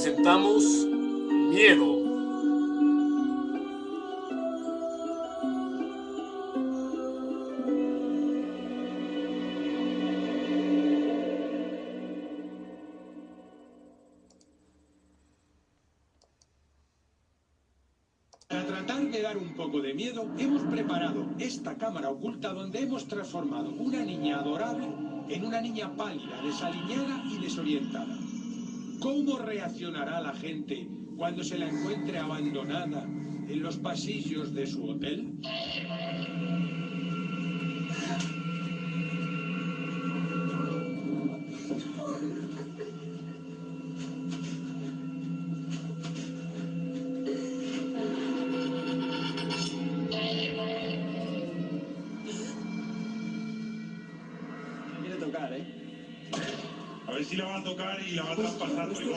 presentamos Miedo. Para tratar de dar un poco de miedo, hemos preparado esta cámara oculta donde hemos transformado una niña adorable en una niña pálida, desaliñada y desorientada. ¿Cómo reaccionará la gente cuando se la encuentre abandonada en los pasillos de su hotel? Quiere tocar, ¿eh? A ver si la va a tocar y la va a traspasar mejor.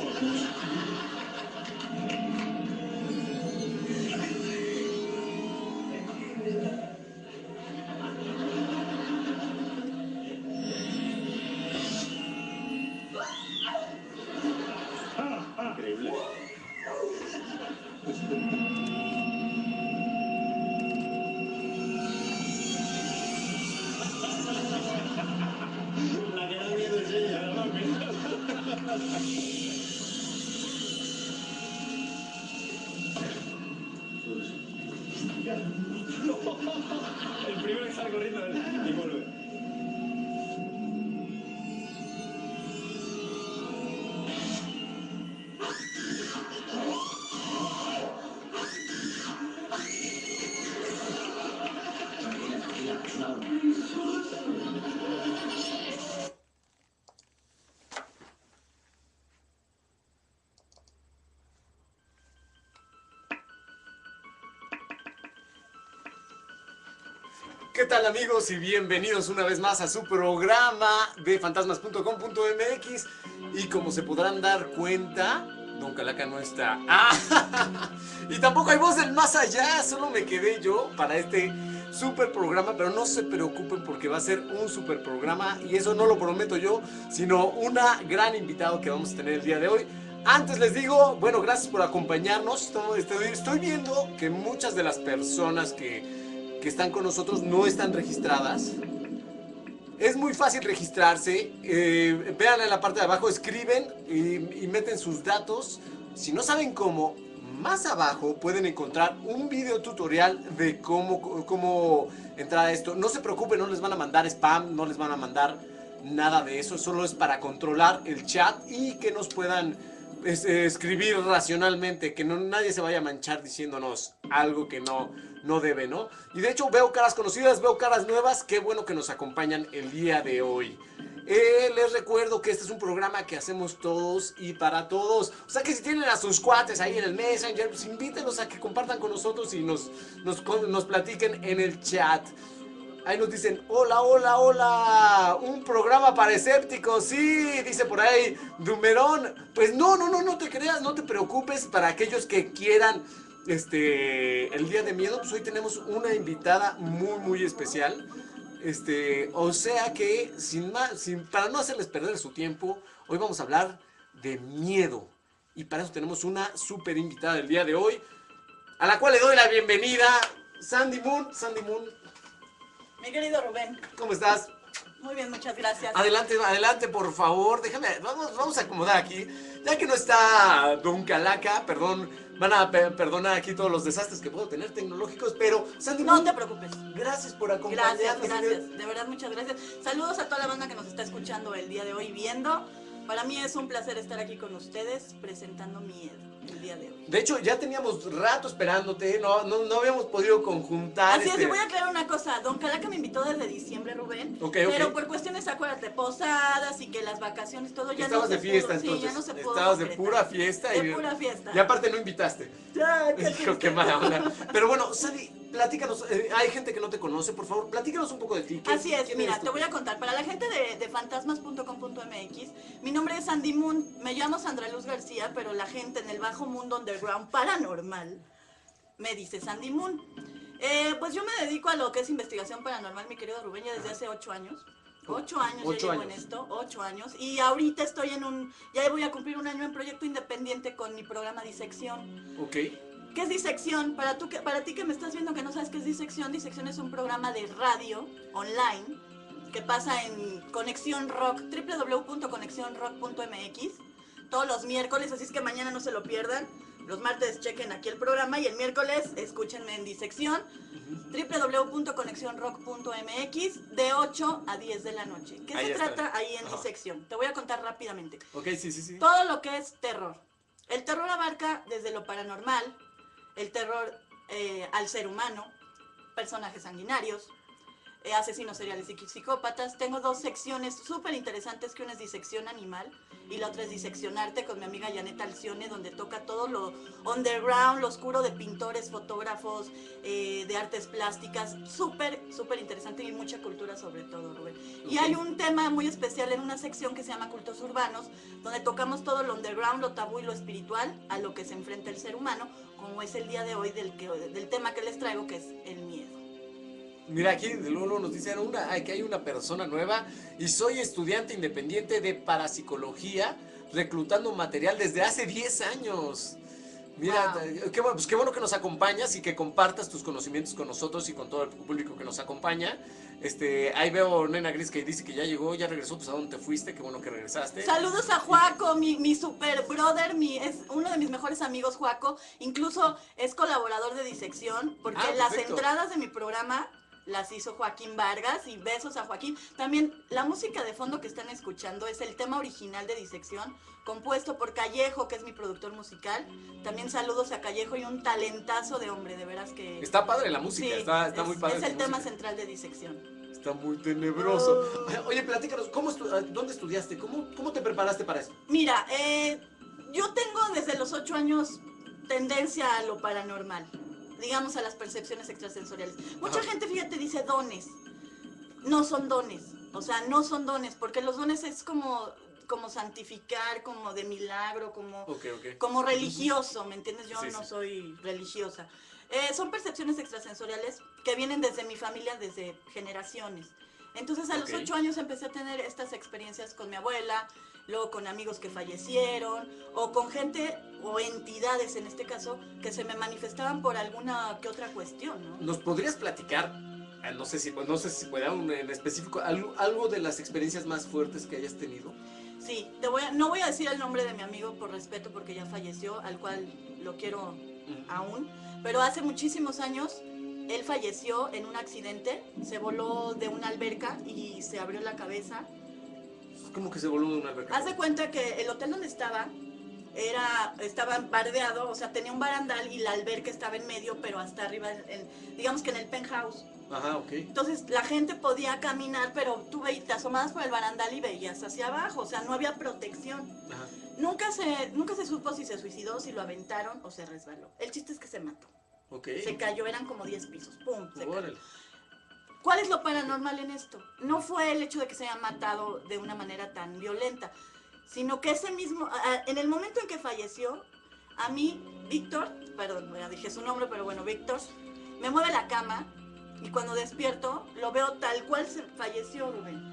Increíble. La que da miedo es ella, ¿no? El primero que sale corriendo y vuelve. ¿Qué tal, amigos? Y bienvenidos una vez más a su programa de fantasmas.com.mx. Y como se podrán dar cuenta, Don Calaca no está. Y tampoco hay voz del más allá, solo me quedé yo para este super programa. Pero no se preocupen porque va a ser un super programa. Y eso no lo prometo yo, sino una gran invitada que vamos a tener el día de hoy. Antes les digo, bueno, gracias por acompañarnos. Estoy viendo que muchas de las personas que están con nosotros no están registradas. Es muy fácil registrarse. Vean en la parte de abajo, escriben y meten sus datos. Si no saben cómo, más abajo pueden encontrar un video tutorial de cómo entrar a esto. No se preocupen, no les van a mandar spam, no les van a mandar nada de eso. Solo es para controlar el chat y que nos puedan escribir racionalmente, que nadie se vaya a manchar diciéndonos algo que no debe, ¿no? Y de hecho veo caras conocidas, veo caras nuevas, qué bueno que nos acompañan el día de hoy. Les recuerdo que este es un programa que hacemos todos y para todos. O sea que si tienen a sus cuates ahí en el Messenger, pues invítenlos a que compartan con nosotros y nos platiquen en el chat. Ahí nos dicen, hola, hola, hola, un programa para escépticos, sí, dice por ahí, Dumerón. Pues no te creas, no te preocupes, para aquellos que quieran, el día de miedo, pues hoy tenemos una invitada muy, muy especial. O sea que, para no hacerles perder su tiempo, hoy vamos a hablar de miedo. Y para eso tenemos una súper invitada el día de hoy, a la cual le doy la bienvenida, Sandy Moon. Sandy Moon, Mi querido Rubén. ¿cómo estás? Muy bien, muchas gracias. Adelante, adelante, por favor. Vamos a acomodar aquí. Ya que no está Don Calaca, perdón, van a perdonar aquí todos los desastres que puedo tener tecnológicos, pero Sandy No Moon, te preocupes. gracias por acompañarnos. Gracias. De verdad, muchas gracias. Saludos a toda la banda que nos está escuchando el día de hoy viendo. Para mí es un placer estar aquí con ustedes presentando Miedo el día de hoy. De hecho, ya teníamos rato esperándote, no habíamos podido conjuntar. Así es, y voy a aclarar una cosa. Don Calaca me invitó desde diciembre, Rubén. Ok. Pero por cuestiones, acuérdate, posadas y que las vacaciones, todo ya Estabas no de se fiesta, pudo. entonces. Sí, ya no se pudo Estabas de concretar. pura fiesta. De pura fiesta. Y aparte no invitaste. Ya, Hijo, qué mala onda. Pero bueno, Sandy, platícanos. Hay gente que no te conoce, por favor, platícanos un poco de ti. Así es, ¿Quién mira, eres tú? te voy a contar. Para la gente de fantasmas.com.mx, mi nombre es Sandy Moon, me llamo Sandra Luz García, pero la gente en el bajo mundo underground paranormal me dice Sandy Moon. Pues yo me dedico a lo que es investigación paranormal, mi querido Rubén, ya desde hace 8 años. 8 años Ocho ya llevo años. en esto, 8 años. Y ahorita estoy ya voy a cumplir un año en proyecto independiente con mi programa Disección. Ok. ¿Qué es Disección? Para ti que me estás viendo que no sabes qué es Disección es un programa de radio online que pasa en Conexión Rock, www.conexionrock.mx, todos los miércoles, así es que mañana no se lo pierdan. Los martes chequen aquí el programa y el miércoles escúchenme en Disección, www.conexionrock.mx, de 8 a 10 de la noche. ¿Qué Ahí se está. trata ahí en Ajá. Disección? Te voy a contar rápidamente. Ok, sí. Todo lo que es terror. El terror abarca desde lo paranormal, el terror al ser humano, personajes sanguinarios, asesinos seriales y psicópatas. Tengo 2 secciones súper interesantes, que una es disección animal y la otra es disección arte con mi amiga Janet Alcione, donde toca todo lo underground, lo oscuro de pintores, fotógrafos, de artes plásticas. Súper interesante y mucha cultura sobre todo, Rubén. Y hay un tema muy especial en una sección que se llama cultos urbanos, donde tocamos todo lo underground, lo tabú y lo espiritual a lo que se enfrenta el ser humano, como es el día de hoy del tema que les traigo, que es el miedo. Mira, aquí luego nos dicen que hay una persona nueva y soy estudiante independiente de parapsicología, reclutando material desde hace 10 años. Mira, Wow. qué bueno que nos acompañas y que compartas tus conocimientos con nosotros y con todo el público que nos acompaña. Ahí veo Nena Gris que dice que ya llegó, ya regresó, pues ¿a dónde te fuiste? Qué bueno que regresaste. Saludos a Juaco, mi super brother, es uno de mis mejores amigos, Juaco. Incluso es colaborador de Disección, porque las Perfecto. entradas de mi programa las hizo Joaquín Vargas, y besos a Joaquín. También la música de fondo que están escuchando es el tema original de Disección, compuesto por Callejo, que es mi productor musical. También saludos a Callejo, y un talentazo de hombre, de veras que... Está padre la música, Sí, está muy padre. Es el tu tema música. central de Disección. Está muy tenebroso. Oh. Oye, platícanos, ¿dónde estudiaste? ¿Cómo te preparaste para eso? Mira, yo tengo desde los 8 años tendencia a lo paranormal, digamos a las percepciones extrasensoriales. Mucha gente, fíjate, dice dones. No son dones, o sea, no son dones, porque los dones es como santificar, como de milagro, como religioso, ¿me entiendes? Yo no soy religiosa. Son percepciones extrasensoriales que vienen desde mi familia, desde generaciones. Entonces a los 8 años empecé a tener estas experiencias con mi abuela, luego con amigos que fallecieron, o con gente o entidades en este caso que se me manifestaban por alguna que otra cuestión, ¿no? ¿Nos podrías platicar, no sé si puede en específico, algo de las experiencias más fuertes que hayas tenido? Sí, no voy a decir el nombre de mi amigo por respeto, porque ya falleció, al cual lo quiero aún, pero hace muchísimos años él falleció en un accidente, se voló de una alberca y se abrió la cabeza. ¿Cómo que se voló de una alberca? Haz de cuenta que el hotel donde estaba bardeado, o sea, tenía un barandal y la alberca estaba en medio, pero hasta arriba, digamos que en el penthouse. Ajá, ok. Entonces la gente podía caminar, pero tú te asomabas por el barandal y veías hacia abajo, o sea, no había protección. Ajá. Nunca se supo si se suicidó, si lo aventaron o se resbaló. El chiste es que se mató. Ok. Se cayó, eran como 10 pisos. ¡Pum! Se Órale. cayó. ¿Cuál es lo paranormal en esto? No fue el hecho de que se haya matado de una manera tan violenta, sino que en el momento en que falleció, a mí, Víctor, perdón, ya dije su nombre, pero bueno, Víctor, me mueve la cama y cuando despierto lo veo tal cual falleció, Rubén.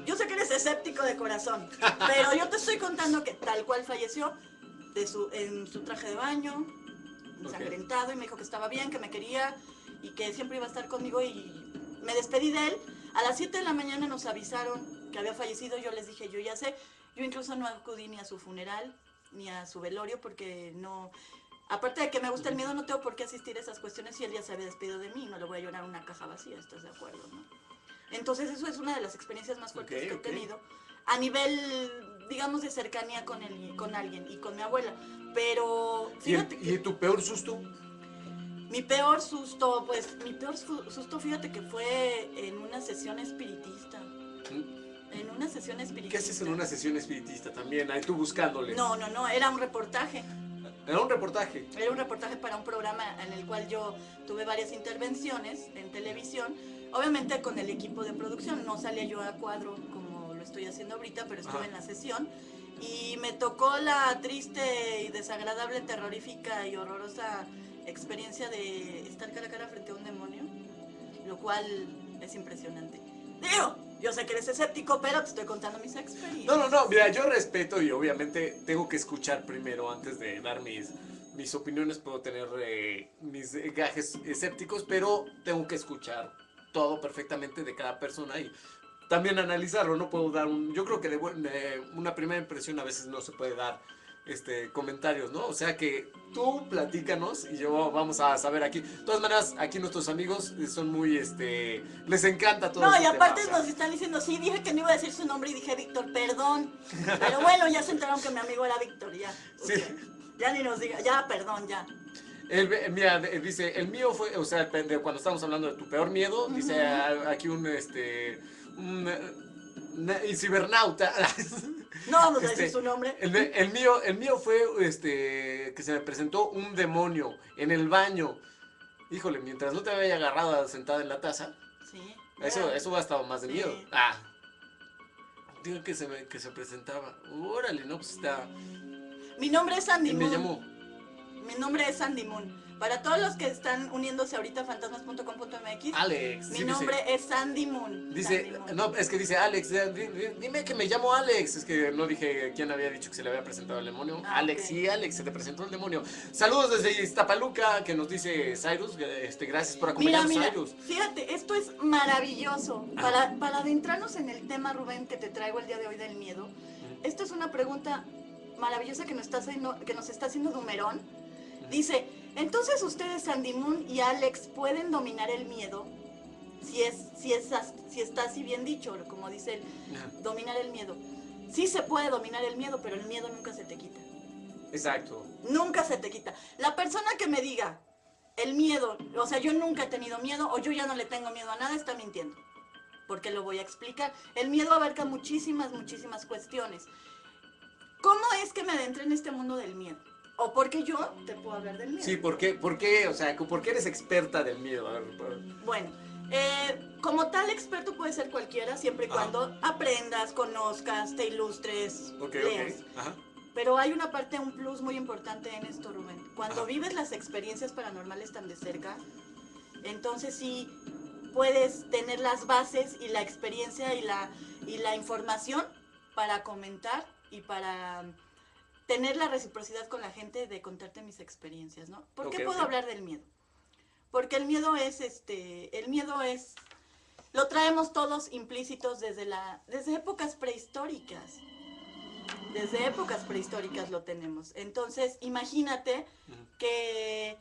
Yo sé que eres escéptico de corazón, pero yo te estoy contando que tal cual falleció, en su traje de baño, ensangrentado, y me dijo que estaba bien, que me quería y que siempre iba a estar conmigo, y me despedí de él. A las 7 de la mañana nos avisaron que había fallecido. Yo les dije, yo ya sé. Yo incluso no acudí ni a su funeral ni a su velorio, porque no, aparte de que me gusta el miedo, no tengo por qué asistir a esas cuestiones, y él ya se había despedido de mí. No le voy a llorar una caja vacía, ¿estás de acuerdo, no? Entonces eso es una de las experiencias más fuertes que he tenido a nivel, digamos, de cercanía con alguien, y con mi abuela. Pero fíjate ¿Y tu peor susto? Mi peor susto, fíjate que fue en una sesión espiritista. En una sesión espiritista. ¿Qué haces en una sesión espiritista también? Ahí tú buscándole. No, era un reportaje. ¿Era un reportaje? Era un reportaje para un programa en el cual yo tuve varias intervenciones en televisión, obviamente con el equipo de producción. No salía yo a cuadro como lo estoy haciendo ahorita, pero estuve en la sesión. Y me tocó la triste y desagradable, terrorífica y horrorosa experiencia de estar cara a cara frente a un demonio, lo cual es impresionante. Digo, Yo sé que eres escéptico, pero te estoy contando mis experiencias. No, mira, yo respeto y obviamente tengo que escuchar primero antes de dar mis opiniones. Puedo tener mis gajes escépticos, pero tengo que escuchar todo perfectamente de cada persona y también analizarlo. No puedo dar yo creo que de una primera impresión a veces no se puede dar comentarios, ¿no? O sea que tú platícanos y yo vamos a saber aquí. De todas maneras, aquí nuestros amigos son muy, les encanta todo No, este y aparte tema, o sea. nos están diciendo, sí, dije que no iba a decir su nombre y dije Víctor, perdón. Pero bueno, ya se enteraron que mi amigo era Víctor, ya. Sí. Ya ni nos diga, ya, perdón, ya. Mira, dice, el mío fue, o sea, cuando estábamos hablando de tu peor miedo, dice aquí un cibernauta. No vamos a decir su nombre. El mío fue, que se me presentó un demonio en el baño. Híjole, mientras no te había agarrado sentada en la taza, Sí. eso va a estar más de Sí. miedo. Digo que se presentaba. Órale, no, pues está. Mi nombre es Sandy Y me Moon. llamó. Mi nombre es Sandy Moon. Para todos los que están uniéndose ahorita a fantasmas.com.mx, Alex. mi sí, nombre es Sandy Moon. Dice, Sandy Moon. no, es que dice Alex, dime que me llamo Alex. Es que no dije quién había dicho que se le había presentado el demonio. Alex, ok. sí, Alex, se te presentó el demonio. Saludos desde Iztapaluca, que nos dice Cyrus. Gracias por acompañarnos, Mira, Cyrus. fíjate, esto es maravilloso. Para adentrarnos en el tema, Rubén, que te traigo el día de hoy del miedo, esto es una pregunta maravillosa que nos está haciendo Dumerón. Dice, entonces ustedes, Sandy Moon y Alex, pueden dominar el miedo, si está así bien dicho, como dice él, dominar el miedo. Sí se puede dominar el miedo, pero el miedo nunca se te quita. Exacto. Nunca se te quita. La persona que me diga el miedo, o sea, yo nunca he tenido miedo o yo ya no le tengo miedo a nada, está mintiendo. Porque lo voy a explicar. El miedo abarca muchísimas cuestiones. ¿Cómo es que me adentré en este mundo del miedo? ¿O porque yo te puedo hablar del miedo? Sí, ¿por qué? O sea, ¿por qué eres experta del miedo? A ver, Bueno, como tal experto puede ser cualquiera, siempre y cuando aprendas, conozcas, te ilustres, leas. Ajá. Pero hay una parte, un plus muy importante en esto, Rubén. Cuando vives las experiencias paranormales tan de cerca, entonces sí puedes tener las bases y la experiencia y la información para comentar y para tener la reciprocidad con la gente de contarte mis experiencias, ¿no? ¿Por qué puedo hablar del miedo? Porque el miedo es, lo traemos todos implícitos desde épocas prehistóricas. Desde épocas prehistóricas lo tenemos. Entonces, imagínate que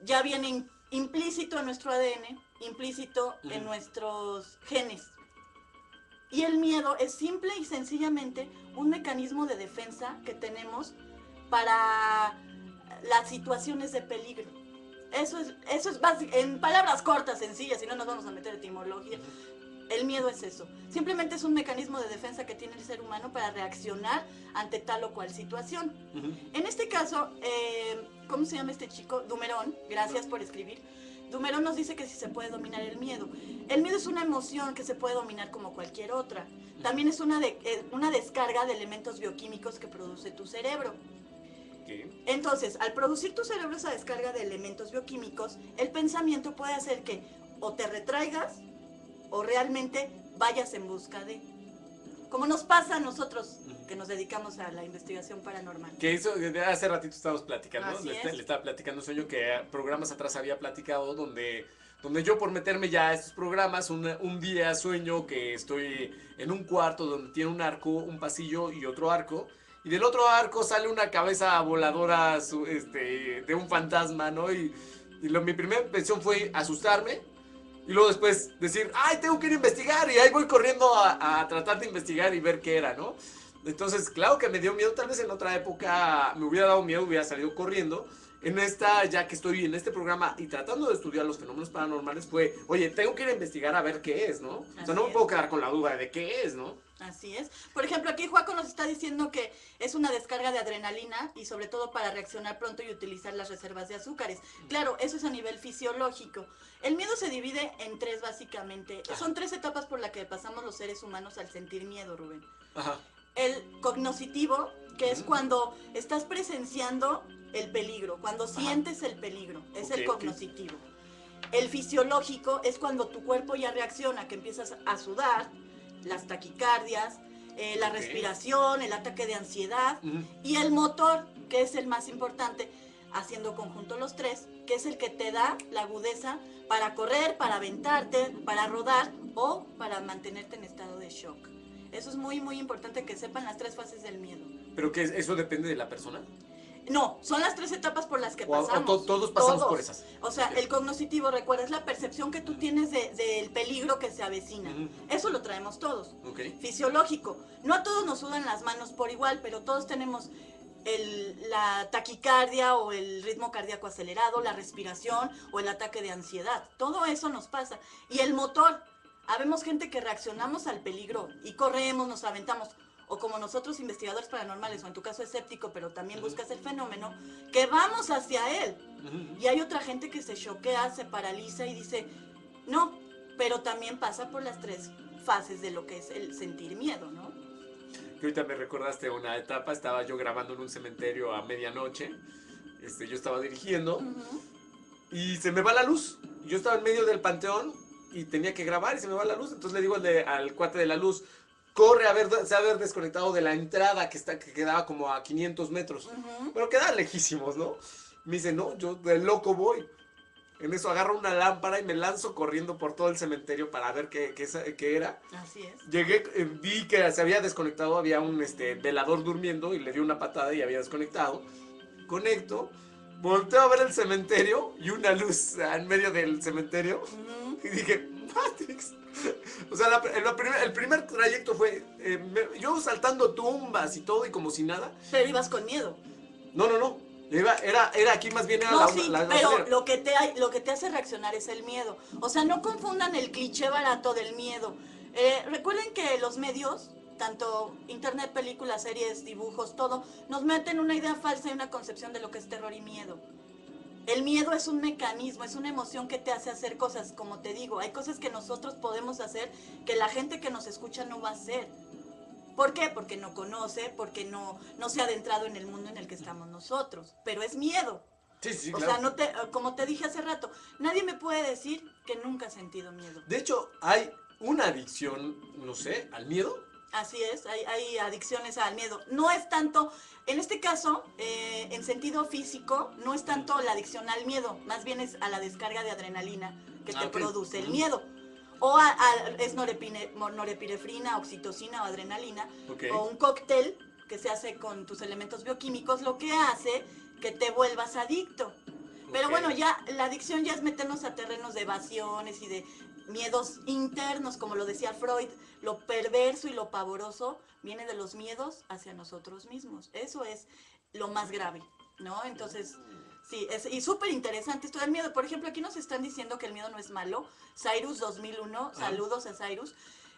ya viene implícito en nuestro ADN, implícito en nuestros genes. Y el miedo es simple y sencillamente un mecanismo de defensa que tenemos para las situaciones de peligro. Eso es básico, en palabras cortas, sencillas, si no nos vamos a meter etimología. El miedo es eso. Simplemente es un mecanismo de defensa que tiene el ser humano para reaccionar ante tal o cual situación. En este caso, ¿cómo se llama este chico? Dumerón, gracias por escribir. Dumerón nos dice que sí se puede dominar el miedo. El miedo es una emoción que se puede dominar como cualquier otra. También es una descarga de elementos bioquímicos que produce tu cerebro. Entonces, al producir tu cerebro esa descarga de elementos bioquímicos, el pensamiento puede hacer que o te retraigas o realmente vayas en busca de. Como nos pasa a nosotros que nos dedicamos a la investigación paranormal. Que eso, hace ratito estábamos platicando, Así le es. estaba platicando un sueño que programas atrás había platicado, donde yo por meterme ya a estos programas, un día sueño que estoy en un cuarto donde tiene un arco, un pasillo y otro arco, y del otro arco sale una cabeza voladora de un fantasma, ¿no? Mi primera impresión fue asustarme, y luego después decir, ¡ay, tengo que ir a investigar! Y ahí voy corriendo a tratar de investigar y ver qué era, ¿no? Entonces, claro que me dio miedo, tal vez en otra época me hubiera dado miedo, hubiera salido corriendo. En ya que estoy en este programa y tratando de estudiar los fenómenos paranormales fue, oye, tengo que ir a investigar a ver qué es, ¿no? O sea, no me puedo quedar con la duda de qué es, ¿no? Así es. Por ejemplo, aquí Juaco nos está diciendo que es una descarga de adrenalina y sobre todo para reaccionar pronto y utilizar las reservas de azúcares. Claro, eso es a nivel fisiológico. El miedo se divide en tres básicamente. Son tres etapas por las que pasamos los seres humanos al sentir miedo, Rubén. Ajá. El cognoscitivo, que es cuando estás presenciando el peligro, cuando sientes el peligro, es el cognoscitivo. El fisiológico es cuando tu cuerpo ya reacciona, que empiezas a sudar, las taquicardias, la Ok. respiración, el ataque de ansiedad Ujú. y el motor, que es el más importante, haciendo conjunto los tres, que es el que te da la agudeza para correr, para aventarte, para rodar o para mantenerte en estado de shock. Eso es muy, muy importante que sepan las tres fases del miedo. ¿Pero qué es? ¿Eso depende de la persona? No, son las tres etapas por las que O pasamos. todos pasamos por esas. O sea, Ok. el cognoscitivo, recuerda, es la percepción que tú tienes del peligro que se avecina. Ujú. Eso lo traemos todos. Ok. Fisiológico. No a todos nos sudan las manos por igual, pero todos tenemos la taquicardia o el ritmo cardíaco acelerado, la respiración o el ataque de ansiedad. Todo eso nos pasa. Y el motor. Habemos gente que reaccionamos al peligro y corremos, nos aventamos. O como nosotros investigadores paranormales, o en tu caso escéptico, pero también buscas el fenómeno, que vamos hacia él. Ujú. Y hay otra gente que se choquea, se paraliza y dice, no, pero también pasa por las tres fases de lo que es el sentir miedo, ¿no? Que ahorita me recordaste una etapa, estaba yo grabando en un cementerio a medianoche, yo estaba dirigiendo Ujú. y se me va la luz. Yo estaba en medio del panteón y tenía que grabar y se me va la luz, entonces le digo al cuate de la luz, corre se ha haber desconectado de la entrada que quedaba como a 500 metros, Ujú. pero quedaba lejísimos, ¿no? Me dice, no, yo de loco voy. En eso agarro una lámpara y me lanzo corriendo por todo el cementerio para ver qué era. Así es. Llegué, vi que se había desconectado, había un velador durmiendo y le di una patada y había desconectado. Conecto, volteo a ver el cementerio y una luz en medio del cementerio Ujú. y dije, Matrix. O sea, el primer trayecto fue yo saltando tumbas y todo y como si nada. Pero ibas con miedo. No. Era aquí más bien era No, la, sí, la pero gasolina. lo que te hace reaccionar es el miedo. O sea, no confundan el cliché barato del miedo. Recuerden que los medios, tanto internet, películas, series, dibujos, todo, nos meten una idea falsa y una concepción de lo que es terror y miedo. El miedo es un mecanismo, es una emoción que te hace hacer cosas, como te digo, hay cosas que nosotros podemos hacer que la gente que nos escucha no va a hacer. ¿Por qué? Porque no conoce, porque no se ha adentrado en el mundo en el que estamos nosotros. Pero es miedo. Sí, O claro. sea, como te dije hace rato, nadie me puede decir que nunca ha sentido miedo. De hecho, hay una adicción, no sé, al miedo. Así es, hay adicciones al miedo. No es tanto, en este caso, en sentido físico, no es tanto la adicción al miedo, más bien es a la descarga de adrenalina que te Ok. produce el Ujú. miedo. O es norepinefrina, oxitocina o adrenalina, Ok. o un cóctel que se hace con tus elementos bioquímicos, lo que hace que te vuelvas adicto. Pero Ok. bueno, ya la adicción ya es meternos a terrenos de evasiones y de miedos internos, como lo decía Freud, lo perverso y lo pavoroso viene de los miedos hacia nosotros mismos. Eso es lo más grave, ¿no? Entonces, sí, y súper interesante esto del miedo. Por ejemplo, aquí nos están diciendo que el miedo no es malo. Cyrus 2001, saludos a Cyrus.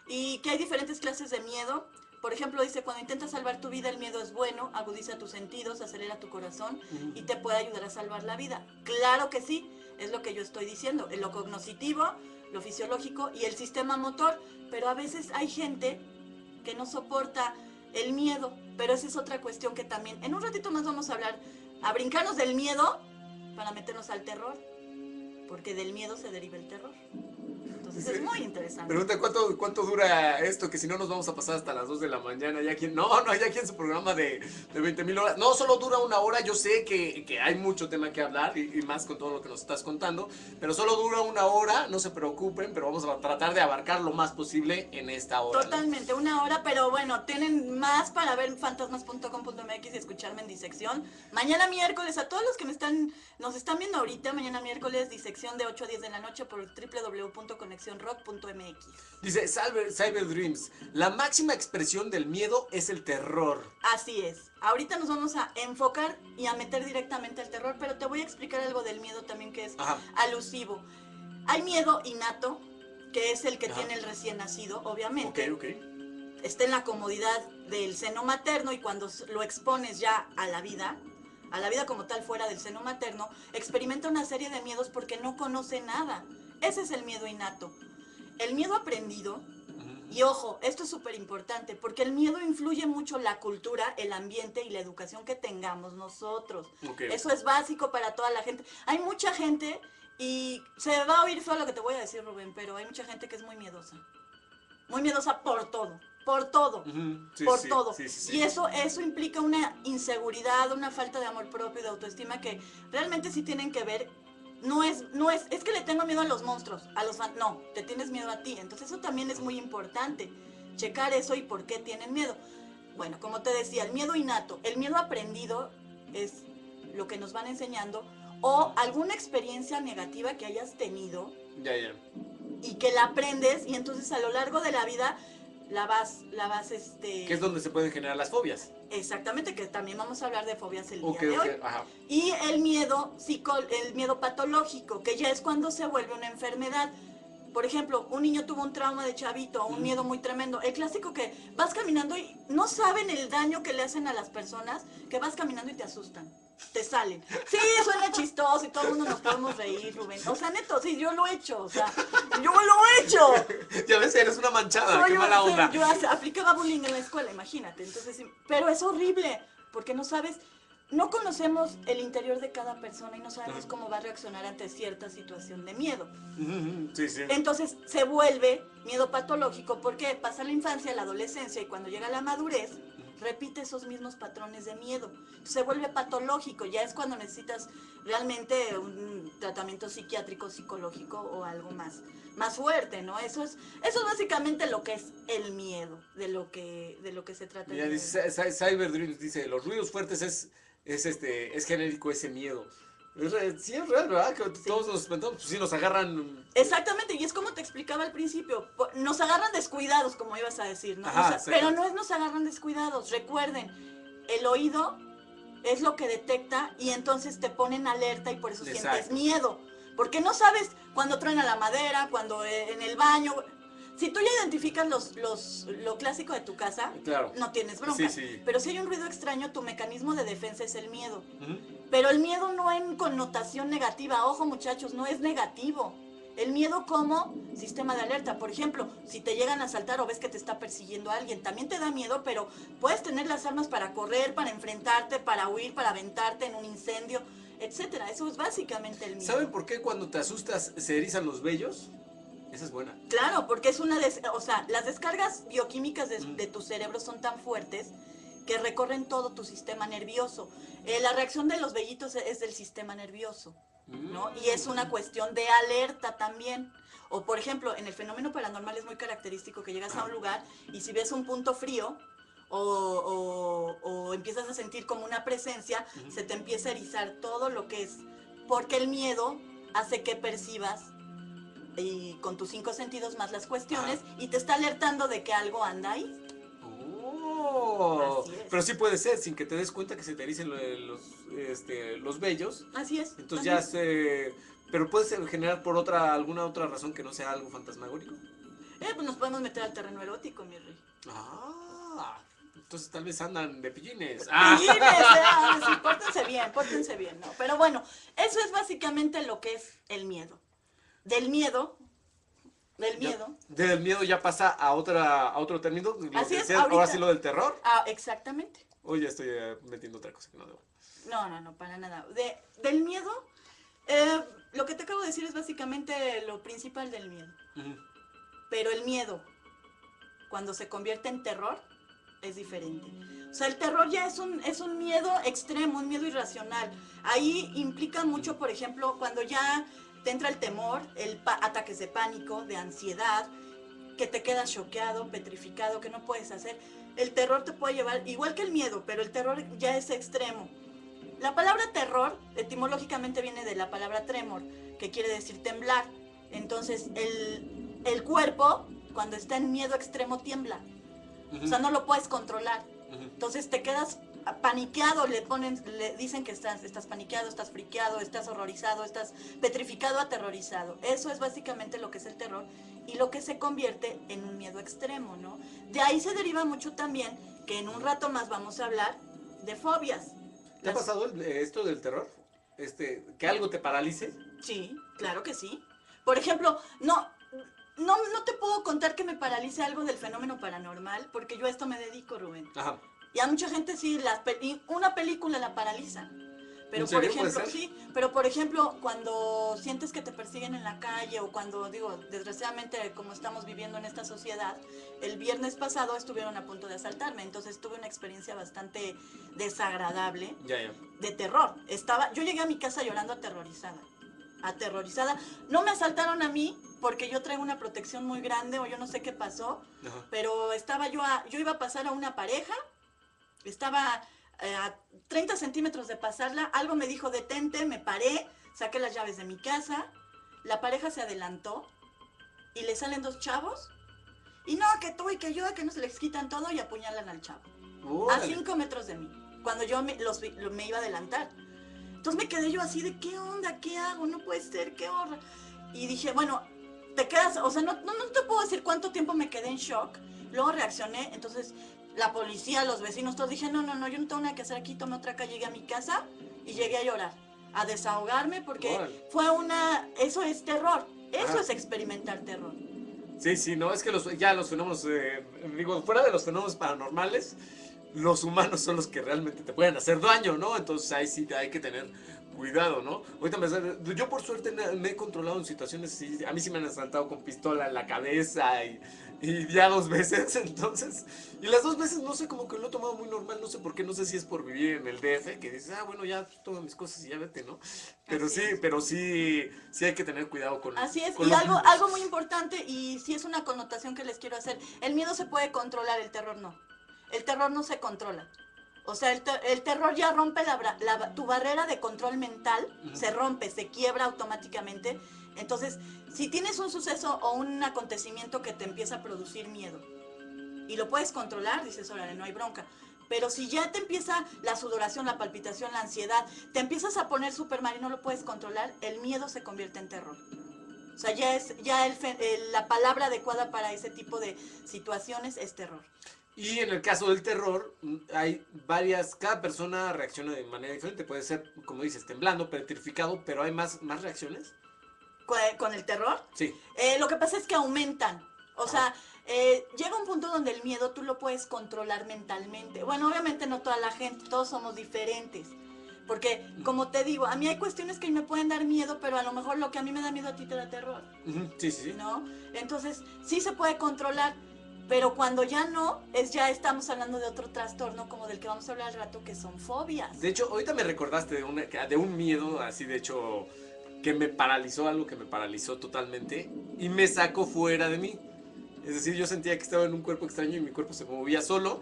Y que hay diferentes clases de miedo. Por ejemplo, dice, cuando intentas salvar tu vida, el miedo es bueno, agudiza tus sentidos, acelera tu corazón y te puede ayudar a salvar la vida. Claro que sí, es lo que yo estoy diciendo, en lo cognoscitivo, lo fisiológico y el sistema motor. Pero a veces hay gente que no soporta el miedo, pero esa es otra cuestión que también, en un ratito más vamos a hablar, a brincarnos del miedo para meternos al terror, porque del miedo se deriva el terror. Entonces Sí. es muy interesante. Pregunta cuánto dura esto, que si no nos vamos a pasar hasta las 2 de la mañana. Ya aquí, ya aquí en su programa de 20,000 horas. No, solo dura una hora. Yo sé que hay mucho tema que hablar y más con todo lo que nos estás contando. Pero solo dura una hora, no se preocupen, pero vamos a tratar de abarcar lo más posible en esta hora. ¿no? Totalmente, una hora, pero bueno, tienen más para ver fantasmas.com.mx y escucharme en Disección. Mañana miércoles, a todos los que nos están viendo ahorita, mañana miércoles, Disección de 8 a 10 de la noche por www.conexionrock.mx. Dice Cyber Dreams, la máxima expresión del miedo es el terror. Así es. Ahorita nos vamos a enfocar y a meter directamente al terror, pero te voy a explicar algo del miedo también que es Ajá. alusivo. Hay miedo innato, que es el que Ajá. tiene el recién nacido, obviamente. Ok. Está en la comodidad del seno materno y cuando lo expones ya a la vida como tal fuera del seno materno, experimenta una serie de miedos porque no conoce nada. Ese es el miedo innato. El miedo aprendido, y ojo, esto es súper importante, porque el miedo influye mucho la cultura, el ambiente y la educación que tengamos nosotros. Ok. Eso es básico para toda la gente. Hay mucha gente, y se va a oír feo lo que te voy a decir, Rubén, pero hay mucha gente que es muy miedosa. muy miedosa por todo, por todo. Sí, Por sí, todo. sí, sí, sí. Y eso implica una inseguridad, una falta de amor propio y de autoestima que realmente sí tienen que ver. Es que le tengo miedo a los monstruos, no, te tienes miedo a ti. Entonces eso también es muy importante, checar eso y por qué tienen miedo. Bueno, como te decía, el miedo innato, el miedo aprendido es lo que nos van enseñando, o alguna experiencia negativa que hayas tenido Ya, ya. y que la aprendes y entonces a lo largo de la vida la vas Que es donde se pueden generar las fobias. Exactamente, que también vamos a hablar de fobias el día Ok, de hoy. ajá. Y el miedo patológico, que ya es cuando se vuelve una enfermedad. Por ejemplo, un niño tuvo un trauma de chavito, un miedo muy tremendo. El clásico que vas caminando y no saben el daño que le hacen a las personas, que vas caminando y te asustan, te salen. Sí, suena chistoso y todo el mundo nos podemos reír, Rubén. O sea, neto, sí, yo lo he hecho, o sea, yo lo he hecho. Ya ves, eres una manchada, Soy qué mala onda. Yo aplicaba bullying en la escuela, imagínate. Entonces, sí, pero es horrible, porque no sabes, no conocemos el interior de cada persona y no sabemos cómo va a reaccionar ante cierta situación de miedo. Sí, sí. Entonces se vuelve miedo patológico porque pasa la infancia, la adolescencia y cuando llega la madurez, repite esos mismos patrones de miedo. Se vuelve patológico, ya es cuando necesitas realmente un tratamiento psiquiátrico, psicológico o algo más fuerte, ¿no? Eso es básicamente lo que es el miedo, de lo que se trata. Mira, dice Cyberdreams, dice, los ruidos fuertes es genérico ese miedo. Sí es real, ¿verdad? Que todos nos espantamos, pues sí nos agarran. Exactamente, y es como te explicaba al principio, nos agarran descuidados, como ibas a decir, ¿no? Ajá, O sea, pero no es nos agarran descuidados, recuerden, el oído es lo que detecta y entonces te ponen alerta y por eso Exacto. sientes miedo, porque no sabes cuando truena la madera, cuando en el baño. Si tú ya identificas lo clásico de tu casa, Claro. no tienes bronca. Sí, sí. Pero si hay un ruido extraño, tu mecanismo de defensa es el miedo. Ujú. Pero el miedo no en connotación negativa. Ojo, muchachos, no es negativo. El miedo como sistema de alerta. Por ejemplo, si te llegan a asaltar o ves que te está persiguiendo alguien, también te da miedo, pero puedes tener las armas para correr, para enfrentarte, para huir, para aventarte en un incendio, etcétera. Eso es básicamente el miedo. ¿Saben por qué cuando te asustas se erizan los vellos? Esa es buena. Claro, porque es o sea, las descargas bioquímicas de tu cerebro son tan fuertes que recorren todo tu sistema nervioso. La reacción de los vellitos es del sistema nervioso, ¿no? Y es una cuestión de alerta también. O por ejemplo, en el fenómeno paranormal es muy característico que llegas a un lugar y si ves un punto frío o empiezas a sentir como una presencia, se te empieza a erizar todo lo que es, porque el miedo hace que percibas y con tus 5 sentidos más las cuestiones y te está alertando de que algo anda ahí. Oh, Así es. pero sí puede ser sin que te des cuenta que se te ericen los vellos. Así es. Entonces así ya es. pero puede generar por alguna otra razón que no sea algo fantasmagórico. Pues nos podemos meter al terreno erótico, mi rey. Entonces tal vez andan de pillines. Sí, pórtense bien, ¿no? Pero bueno, eso es básicamente lo que es el miedo. Del miedo. Del miedo ya pasa a otro término. Así es, ahora ahorita. sí lo del terror. Exactamente. Hoy ya estoy metiendo otra cosa que no debo. No, para nada. Del miedo, lo que te acabo de decir es básicamente lo principal del miedo. Pero el miedo, cuando se convierte en terror, es diferente. O sea, el terror ya es un miedo extremo, un miedo irracional. Ahí implica mucho, por ejemplo, cuando ya te entra el temor, ataques de pánico, de ansiedad, que te quedas choqueado, petrificado, que no puedes hacer. El terror te puede llevar, igual que el miedo, pero el terror ya es extremo. La palabra terror etimológicamente viene de la palabra tremor, que quiere decir temblar. Entonces, el cuerpo, cuando está en miedo extremo, tiembla. O sea, no lo puedes controlar. Entonces te quedas paniqueado, le dicen que estás paniqueado, estás friqueado, estás horrorizado, estás petrificado, aterrorizado. Eso es básicamente lo que es el terror y lo que se convierte en un miedo extremo, ¿no? De ahí se deriva mucho también, que en un rato más vamos a hablar de fobias. ¿Te ha pasado esto del terror? Que algo te paralice. Sí, claro que sí. Por ejemplo, no te puedo contar que me paralice algo del fenómeno paranormal, porque yo a esto me dedico, Rubén. Ajá. Y a mucha gente sí, una película la paraliza. Pero ¿En serio? por ejemplo, ¿Puede ser? sí, pero por ejemplo, cuando sientes que te persiguen en la calle o cuando, digo, desgraciadamente como estamos viviendo en esta sociedad, el viernes pasado estuvieron a punto de asaltarme, entonces tuve una experiencia bastante desagradable, Ya. de terror. Yo llegué a mi casa llorando aterrorizada. No me asaltaron a mí porque yo traigo una protección muy grande o yo no sé qué pasó, Ajá. pero yo iba a pasar a una pareja, estaba a 30 centímetros de pasarla, algo me dijo detente, me paré, saqué las llaves de mi casa, la pareja se adelantó y le salen 2 chavos y no, que tú y que yo, que no se les quitan todo y apuñalan al chavo. A Órale. 5 metros de mí, cuando yo me iba a adelantar. Entonces me quedé yo así de, ¿qué onda? ¿Qué hago? No puede ser, qué horror. Y dije, bueno, te quedas, o sea, no te puedo decir cuánto tiempo me quedé en shock. Luego reaccioné, entonces la policía, los vecinos, todos dije, no, yo no tengo nada que hacer aquí, tomé otra calle, llegué a mi casa y llegué a llorar, a desahogarme porque Órale. eso es terror, eso Ajá. es experimentar terror. Sí, no, es que los fenómenos, digo, fuera de los fenómenos paranormales, los humanos son los que realmente te pueden hacer daño, ¿no? Entonces ahí sí hay que tener cuidado, ¿no? Ahorita yo por suerte me he controlado en situaciones así, a mí sí me han asaltado con pistola en la cabeza y ya 2 veces, entonces, y las 2 veces no sé, como que lo he tomado muy normal, no sé por qué, no sé si es por vivir en el DF, que dices, bueno, ya toma mis cosas y ya vete, ¿no? Así es. Pero sí hay que tener cuidado con Así es, con y los algo, niños. algo muy importante, y sí es una connotación que les quiero hacer, el miedo se puede controlar, el terror no. El terror no se controla. O sea, el terror ya rompe tu barrera de control mental, se rompe, se quiebra automáticamente. Entonces, si tienes un suceso o un acontecimiento que te empieza a producir miedo y lo puedes controlar, dices, órale, no hay bronca. Pero si ya te empieza la sudoración, la palpitación, la ansiedad, te empiezas a poner súper mal y no lo puedes controlar, el miedo se convierte en terror. O sea, la palabra adecuada para ese tipo de situaciones es terror. Y en el caso del terror, hay cada persona reacciona de manera diferente. Puede ser, como dices, temblando, petrificado, pero hay más reacciones. ¿Con el terror? Sí. Lo que pasa es que aumentan. O sea, llega un punto donde el miedo tú lo puedes controlar mentalmente. Bueno, obviamente no toda la gente, todos somos diferentes. Porque, como te digo, a mí hay cuestiones que me pueden dar miedo, pero a lo mejor lo que a mí me da miedo a ti te da terror. Sí. ¿No? Entonces, sí se puede controlar, pero cuando ya no, ya estamos hablando de otro trastorno, como del que vamos a hablar al rato, que son fobias. De hecho, ahorita me recordaste de un miedo, así de hecho, que me paralizó, algo que me paralizó totalmente y me sacó fuera de mí. Es decir, yo sentía que estaba en un cuerpo extraño y mi cuerpo se movía solo.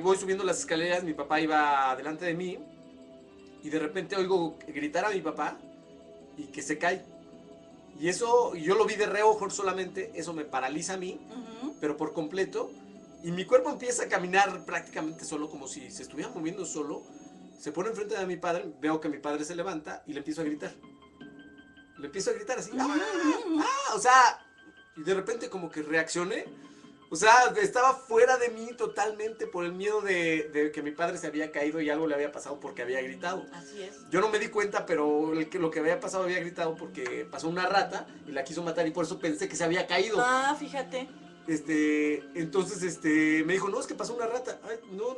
Voy subiendo las escaleras, mi papá iba delante de mí y de repente oigo gritar a mi papá y que se cae. Y eso, yo lo vi de reojo solamente, eso me paraliza a mí, pero por completo. Y mi cuerpo empieza a caminar prácticamente solo, como si se estuviera moviendo solo. Se pone enfrente de mi padre, veo que mi padre se levanta y le empiezo a gritar. Le empiezo a gritar así, o sea, y de repente como que reaccioné. O sea, estaba fuera de mí totalmente por el miedo de que mi padre se había caído y algo le había pasado porque había gritado. Así es. Yo no me di cuenta, pero lo que había pasado había gritado porque pasó una rata y la quiso matar y por eso pensé que se había caído. Ah, fíjate. Entonces, me dijo, no, es que pasó una rata. Ay, no,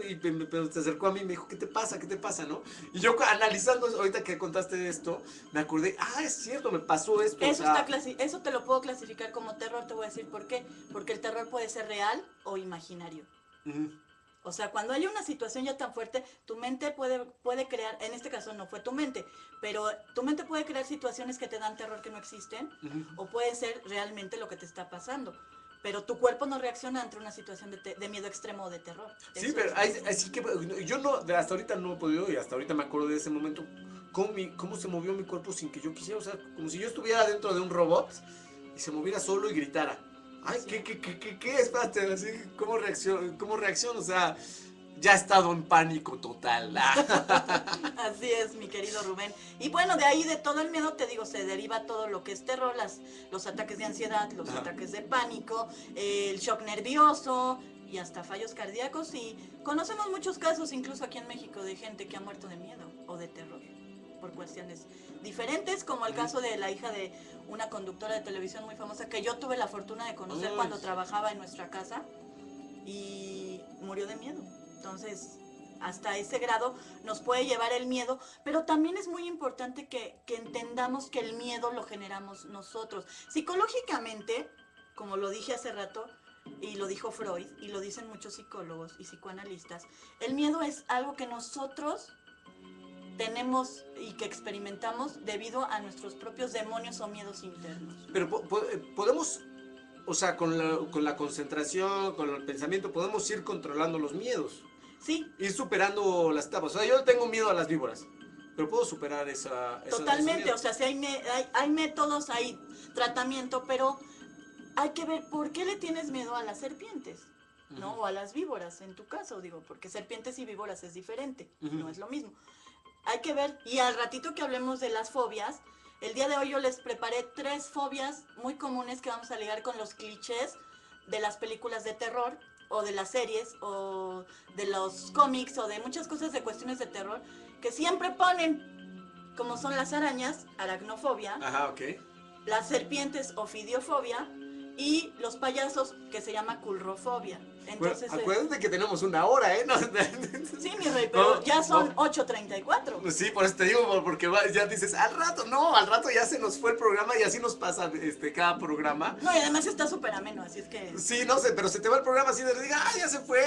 pero se acercó a mí y me dijo, ¿qué te pasa? ¿Qué te pasa? ¿No? Y yo analizando, ahorita que contaste esto, me acordé, es cierto, me pasó esto. Eso te lo puedo clasificar como terror, te voy a decir por qué. Porque el terror puede ser real o imaginario. O sea, cuando hay una situación ya tan fuerte, tu mente puede crear, en este caso no fue tu mente, pero tu mente puede crear situaciones que te dan terror que no existen, o puede ser realmente lo que te está pasando. Pero tu cuerpo no reacciona ante una situación de miedo extremo o de terror. Sí, pero así que yo no, hasta ahorita no he podido y hasta ahorita me acuerdo de ese momento, cómo se movió mi cuerpo sin que yo quisiera, o sea, como si yo estuviera dentro de un robot y se moviera solo y gritara. Ay, sí. ¿Qué? Espérate, así, ¿cómo reacciono? O sea, ya he estado en pánico total. Así es, mi querido Rubén. Y bueno, de ahí de todo el miedo, te digo, se deriva todo lo que es terror, los ataques de ansiedad, los ataques de pánico, el shock nervioso y hasta fallos cardíacos. Y conocemos muchos casos, incluso aquí en México, de gente que ha muerto de miedo o de terror por cuestiones diferentes, como el caso de la hija de una conductora de televisión muy famosa que yo tuve la fortuna de conocer cuando trabajaba en nuestra casa y murió de miedo. Entonces, hasta ese grado nos puede llevar el miedo, pero también es muy importante que entendamos que el miedo lo generamos nosotros. Psicológicamente, como lo dije hace rato, y lo dijo Freud, y lo dicen muchos psicólogos y psicoanalistas, el miedo es algo que nosotros tenemos y que experimentamos debido a nuestros propios demonios o miedos internos. Pero podemos, o sea, con la concentración, con el pensamiento, podemos ir controlando los miedos. Sí. Ir superando las etapas. O sea, yo tengo miedo a las víboras, pero puedo superar Totalmente, o sea, sí hay métodos, hay tratamiento, pero hay que ver por qué le tienes miedo a las serpientes, ¿no? O a las víboras, en tu caso, digo, porque serpientes y víboras es diferente, no es lo mismo. Hay que ver, y al ratito que hablemos de las fobias, el día de hoy yo les preparé 3 fobias muy comunes que vamos a ligar con los clichés de las películas de terror, o de las series, o de los cómics, o de muchas cosas de cuestiones de terror, que siempre ponen, como son las arañas, aracnofobia, Ajá, ok. las serpientes, ofidiofobia, y los payasos, que se llama culrofobia. Entonces, acuérdate que tenemos 1 hora, ¿eh? No, sí, mi rey, pero no, ya son no. 8:34. Sí, por eso te digo, porque ya dices, al rato ya se nos fue el programa y así nos pasa cada programa. No, y además está súper ameno, así es que... Sí, no sé, pero se te va el programa así de diga, ya se fue,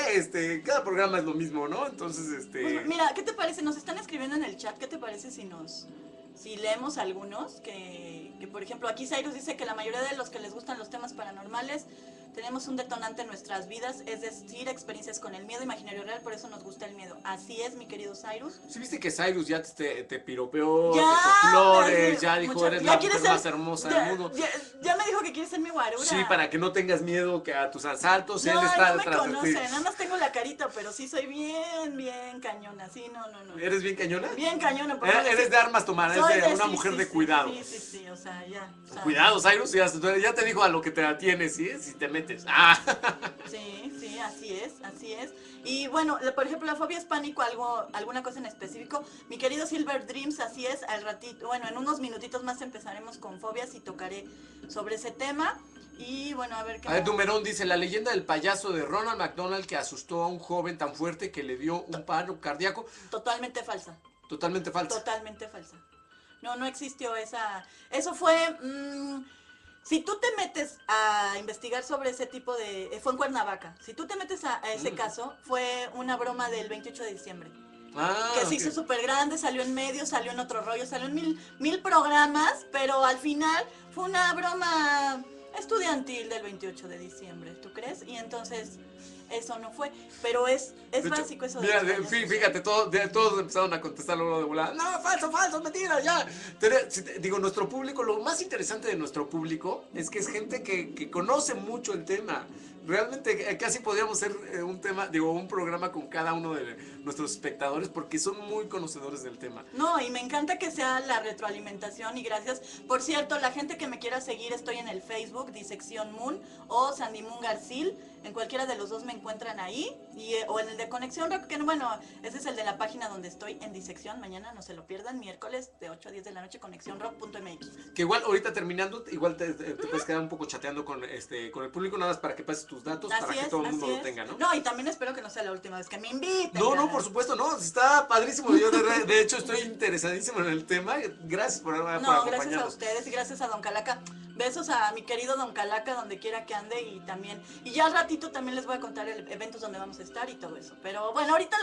cada programa es lo mismo, ¿no? Entonces, Pues mira, ¿qué te parece? Nos están escribiendo en el chat, ¿qué te parece si leemos algunos? Que por ejemplo, aquí Cyrus dice que la mayoría de los que les gustan los temas paranormales tenemos un detonante en nuestras vidas, es decir, experiencias con el miedo imaginario real, por eso nos gusta el miedo. Así es, mi querido Cyrus. ¿Sí viste que Cyrus ya te piropeó, Ya, te tocó flores, ya dijo, eres ya la quieres mujer más ser- hermosa ya- del mundo? Ya me dijo que quiere ser mi guarura. Sí, para que no tengas miedo que a tus asaltos, No, él está no me detrás conoce, de ti. nada más tengo la carita, pero sí soy bien cañona, sí, no. ¿Eres bien cañona? Bien cañona. porque Eres de armas tomar, soy eres de una sí, mujer sí, de sí, cuidado. Sí, o sea, ya. O sea, Cuidado, Cyrus, ya te dijo a lo que te atienes, ¿sí? Si te metes. Ah. Sí, así es. Y bueno, por ejemplo, la fobia es pánico, alguna cosa en específico. Mi querido Silver Dreams, así es, al ratito, bueno, en unos minutitos más empezaremos con fobias y tocaré sobre ese tema. Y bueno, a ver qué... A ver, Dumerón dice, la leyenda del payaso de Ronald McDonald que asustó a un joven tan fuerte que le dio un paro cardíaco. Totalmente falsa. Totalmente falsa. Totalmente falsa. No existió esa... Eso fue... si tú te metes a investigar sobre ese tipo de... fue en Cuernavaca. Si tú te metes a ese caso, fue una broma del 28 de diciembre. Que se hizo súper grande, salió en medios, salió en otro rollo, salió en mil programas, pero al final fue una broma estudiantil del 28 de diciembre, ¿tú crees? Y entonces eso no fue, pero es básico eso de Mira, los payasos. fíjate, todos empezaron a contestar luego de volada. No, falso, mentira, ya. Digo, nuestro público, lo más interesante de nuestro público es que es gente que conoce mucho el tema. Realmente casi podríamos hacer un programa con cada uno de nuestros espectadores porque son muy conocedores del tema. No, y me encanta que sea la retroalimentación y gracias. Por cierto, la gente que me quiera seguir, estoy en el Facebook, Disección Moon o Sandy Moon Garcil. En cualquiera de los dos me encuentran ahí. O en el de Conexión Rock, que bueno, ese es el de la página donde estoy en Disección. Mañana no se lo pierdan, miércoles de 8 a 10 de la noche, conexiónrock.mx. Que igual ahorita terminando, igual te puedes quedar un poco chateando con el público, nada más para que pases tus datos, para que todo el mundo lo tenga, ¿no? No, y también espero que no sea la última vez que me inviten. No, por supuesto, no, está padrísimo. Yo de hecho estoy interesadísimo en el tema. Gracias por acompañarnos. Gracias a ustedes y gracias a Don Calaca. Besos a mi querido Don Calaca donde quiera que ande y ya al ratito también les voy a contar eventos donde vamos a estar y todo eso. Pero bueno, ahorita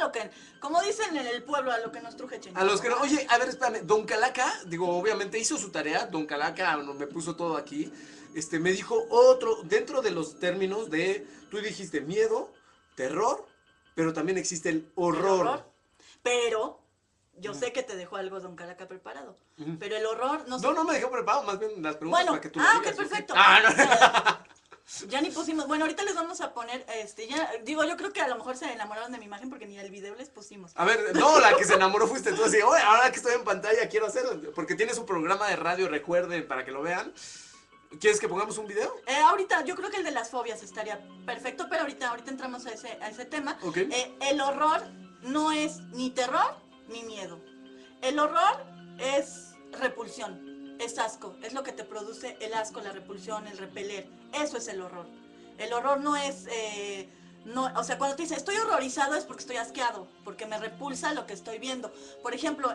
como dicen en el pueblo, a lo que nos truje Chencho. A los que no, oye, a ver, espérame, Don Calaca, digo, obviamente hizo su tarea, Don Calaca me puso todo aquí, me dijo dentro de los términos tú dijiste miedo, terror, pero también existe el horror. Pero yo sé que te dejó algo Don Calaca preparado, pero el horror no sé. No me dejó preparado, más bien las preguntas para que tú lo digas. Ok, perfecto. No. Ya ni pusimos. Bueno, ahorita les vamos a poner, yo creo que a lo mejor se enamoraron de mi imagen porque ni el video les pusimos. A ver, no, la que se enamoró fuiste tú, así, oye, ahora que estoy en pantalla quiero hacerlo, porque tiene su programa de radio, recuerden, para que lo vean. ¿Quieres que pongamos un video? Ahorita, yo creo que el de las fobias estaría perfecto, pero ahorita entramos a ese tema. Okay. El horror no es ni terror ni miedo. El horror es repulsión. Es asco, es lo que te produce el asco, la repulsión, el repeler. Eso es el horror. El horror no es No, o sea, cuando te dice estoy horrorizado es porque estoy asqueado, porque me repulsa lo que estoy viendo. Por ejemplo,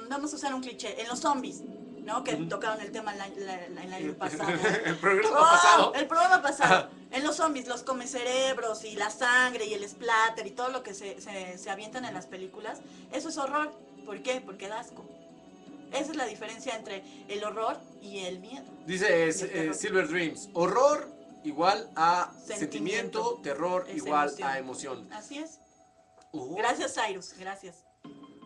vamos a usar un cliché, en los zombies, ¿no? Que tocaron el tema el año pasado. El programa pasado. El programa pasado. En los zombies, los come cerebros y la sangre y el splatter y todo lo que se avientan en las películas, eso es horror. ¿Por qué? Porque da asco. Esa es la diferencia entre el horror y el miedo. Dice terror. Silver Dreams, horror igual a Sentimiento. sentimiento, terror Es igual emoción. a emoción. Así es. Oh. Gracias, Cyrus, gracias.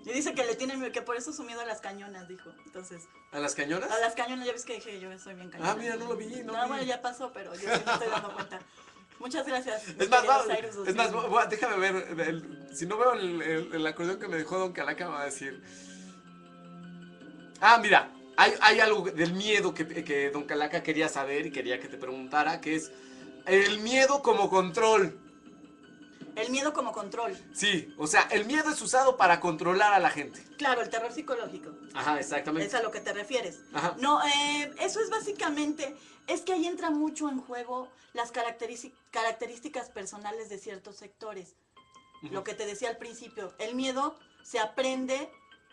Y dice que le tiene que por eso su miedo a las cañonas, dijo. Entonces, ¿A las cañonas? a las cañonas, ya ves que dije yo soy bien cañona. Ah, mira, no lo vi, no No, vi. bueno, ya pasó, pero yo sí me estoy dando cuenta. Muchas gracias. Es más, querido Cyrus, es más, déjame ver, si no veo el acordeón que me dejó Don Calaca, me va a decir... Ah, mira, hay algo del miedo que Don Calaca quería saber y quería que te preguntara, que es el miedo como control. El miedo como control. Sí, o sea, el miedo es usado para controlar a la gente. Claro, el terror psicológico. Ajá, exactamente. Es a lo que te refieres. Ajá. No, eso es básicamente, es que ahí entra mucho en juego las características personales de ciertos sectores. Lo que te decía al principio, el miedo se aprende,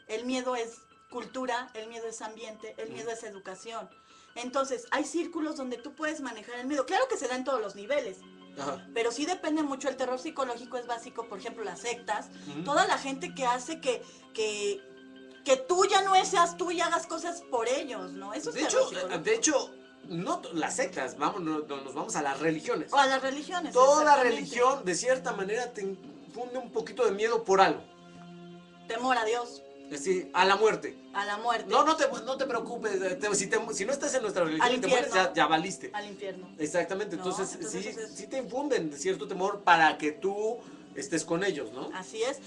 el miedo es cultura, el miedo es ambiente, el miedo es educación. Entonces, hay círculos donde tú puedes manejar el miedo. Claro que se da en todos los niveles. Ajá. Pero sí depende mucho, el terror psicológico es básico, por ejemplo, las sectas, Ujú. toda la gente que hace que tú ya no seas tú y hagas cosas por ellos, ¿no? Eso es terror psicológico. De hecho, no las sectas, nos vamos a las religiones. O a las religiones. Toda exactamente. religión, de cierta manera, te infunde un poquito de miedo por algo. Temor a Dios, Es decir, a la muerte. a la muerte, No te preocupes. Si no estás en nuestra religión Al y te mueres, infierno. ya valiste. al infierno. Exactamente. No, Entonces, entonces es- sí te infunden de cierto temor para que tú estés con ellos, ¿no? Así es.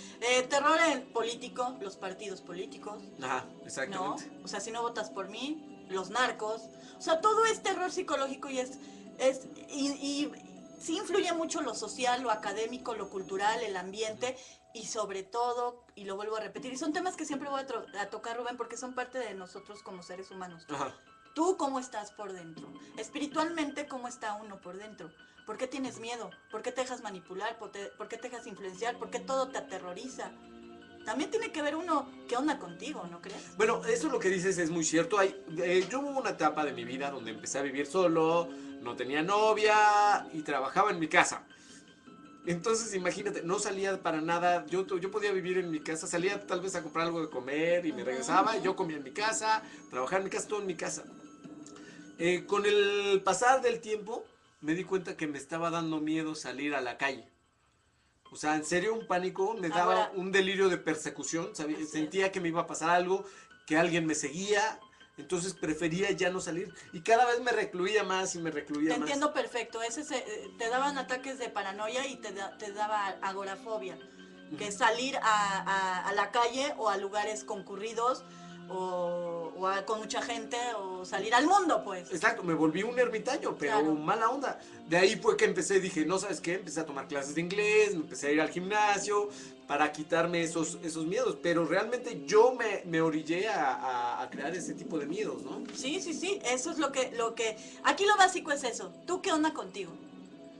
Terror en político, los partidos políticos, Ajá, ¿no? exactamente. O sea, si no votas por mí, los narcos. O sea, todo es terror psicológico y y sí influye mucho lo social, lo académico, lo cultural, el ambiente y sobre todo, y lo vuelvo a repetir, y son temas que siempre voy a tocar, Rubén, porque son parte de nosotros como seres humanos. Ajá. ¿Tú cómo estás por dentro? Espiritualmente, ¿cómo está uno por dentro? ¿Por qué tienes miedo? ¿Por qué te dejas manipular? ¿Por qué te dejas influenciar? ¿Por qué todo te aterroriza? También tiene que ver uno qué onda contigo, ¿no crees? Bueno, eso lo que dices es muy cierto. Yo hubo una etapa de mi vida donde empecé a vivir solo, no tenía novia y trabajaba en mi casa. Entonces, imagínate, no salía para nada. Yo podía vivir en mi casa, salía tal vez a comprar algo de comer y me regresaba. Y yo comía en mi casa, trabajaba en mi casa, todo en mi casa. Con el pasar del tiempo, me di cuenta que me estaba dando miedo salir a la calle. O sea, en serio, un pánico, me daba Ahora- un delirio de persecución. Así es. Sentía que me iba a pasar algo, que alguien me seguía. Entonces prefería ya no salir. Y cada vez me recluía más y me recluía Te más. entiendo perfecto. Te daban ataques de paranoia y te daba agorafobia. Que salir a la calle o a lugares concurridos con mucha gente o salir al mundo, pues. Exacto, me volví un ermitaño, pero Claro. mala onda. De ahí fue que dije, no, ¿sabes qué? Empecé a tomar clases de inglés, me empecé a ir al gimnasio para quitarme esos miedos. Pero realmente yo me orillé a crear ese tipo de miedos, ¿no? Sí, eso es lo que... Aquí lo básico es eso. ¿Tú qué onda contigo?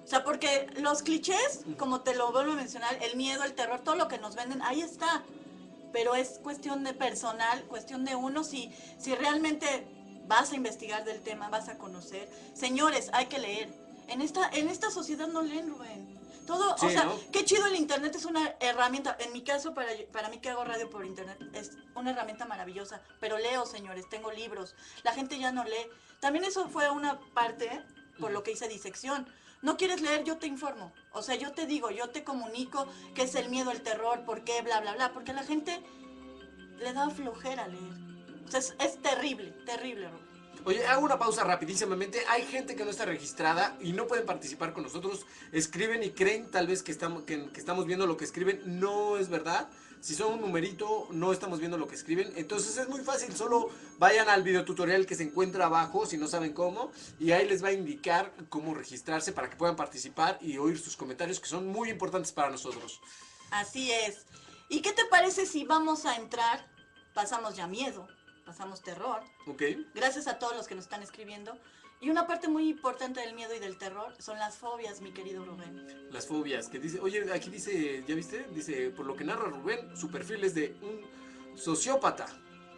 O sea, porque los clichés, como te lo vuelvo a mencionar, el miedo, el terror, todo lo que nos venden, ahí está. Pero es cuestión de personal, cuestión de uno, si realmente vas a investigar del tema, vas a conocer. Señores, hay que leer. En esta sociedad no leen, Rubén. Todo, Sí, o sea, ¿no? qué chido el internet, es una herramienta. En mi caso, para mí que hago radio por internet, es una herramienta maravillosa. Pero leo, señores, tengo libros. La gente ya no lee. También eso fue una parte por lo que hice disección. No quieres leer, yo te informo. O sea, yo te digo, yo te comunico qué es el miedo, el terror, por qué, bla, bla, bla. Porque a la gente le da flojera leer. O sea, es terrible, terrible, Rubén. Oye, hago una pausa rapidísimamente. Hay gente que no está registrada y no pueden participar con nosotros. Escriben y creen tal vez que estamos viendo lo que escriben. No es verdad. Si son un numerito, no estamos viendo lo que escriben. Entonces es muy fácil. Solo vayan al videotutorial que se encuentra abajo, si no saben cómo. Y ahí les va a indicar cómo registrarse para que puedan participar y oír sus comentarios, que son muy importantes para nosotros. Así es. ¿Y qué te parece si vamos a entrar? Pasamos ya miedo, pasamos terror. ¿Ok? Gracias a todos los que nos están escribiendo. Y una parte muy importante del miedo y del terror son las fobias, mi querido Rubén. Las fobias, que dice, oye, aquí dice, ¿ya viste? Dice, por lo que narra Rubén, su perfil es de un sociópata.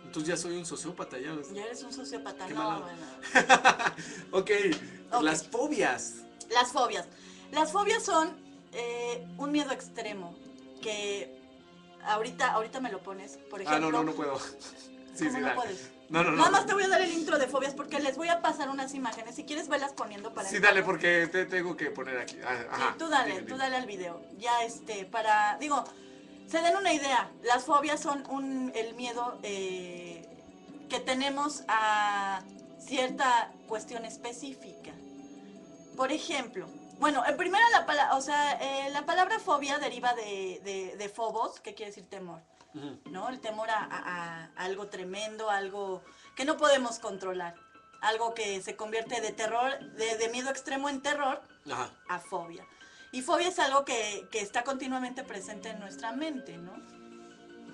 Entonces ya soy un sociópata, ya ves. Ya eres un sociópata, Qué no, mala. bueno. Ok, las fobias. Las fobias. Las fobias son un miedo extremo que ahorita me lo pones, por ejemplo. No puedo. Sí, ¿Cómo no dale. puedes? No. Nada más te voy a dar el intro de fobias porque les voy a pasar unas imágenes. Si quieres, velas poniendo para Sí, entrar. dale, porque te tengo que poner aquí. Ajá, Sí, tú dale al video. Ya se den una idea. Las fobias son el miedo que tenemos a cierta cuestión específica. Por ejemplo, bueno, en primera la palabra fobia deriva de phobos, que quiere decir temor, ¿no? El temor a algo tremendo, algo que no podemos controlar, algo que se convierte de terror, de miedo extremo en terror, Ajá. a fobia. Y fobia es algo que está continuamente presente en nuestra mente, ¿no?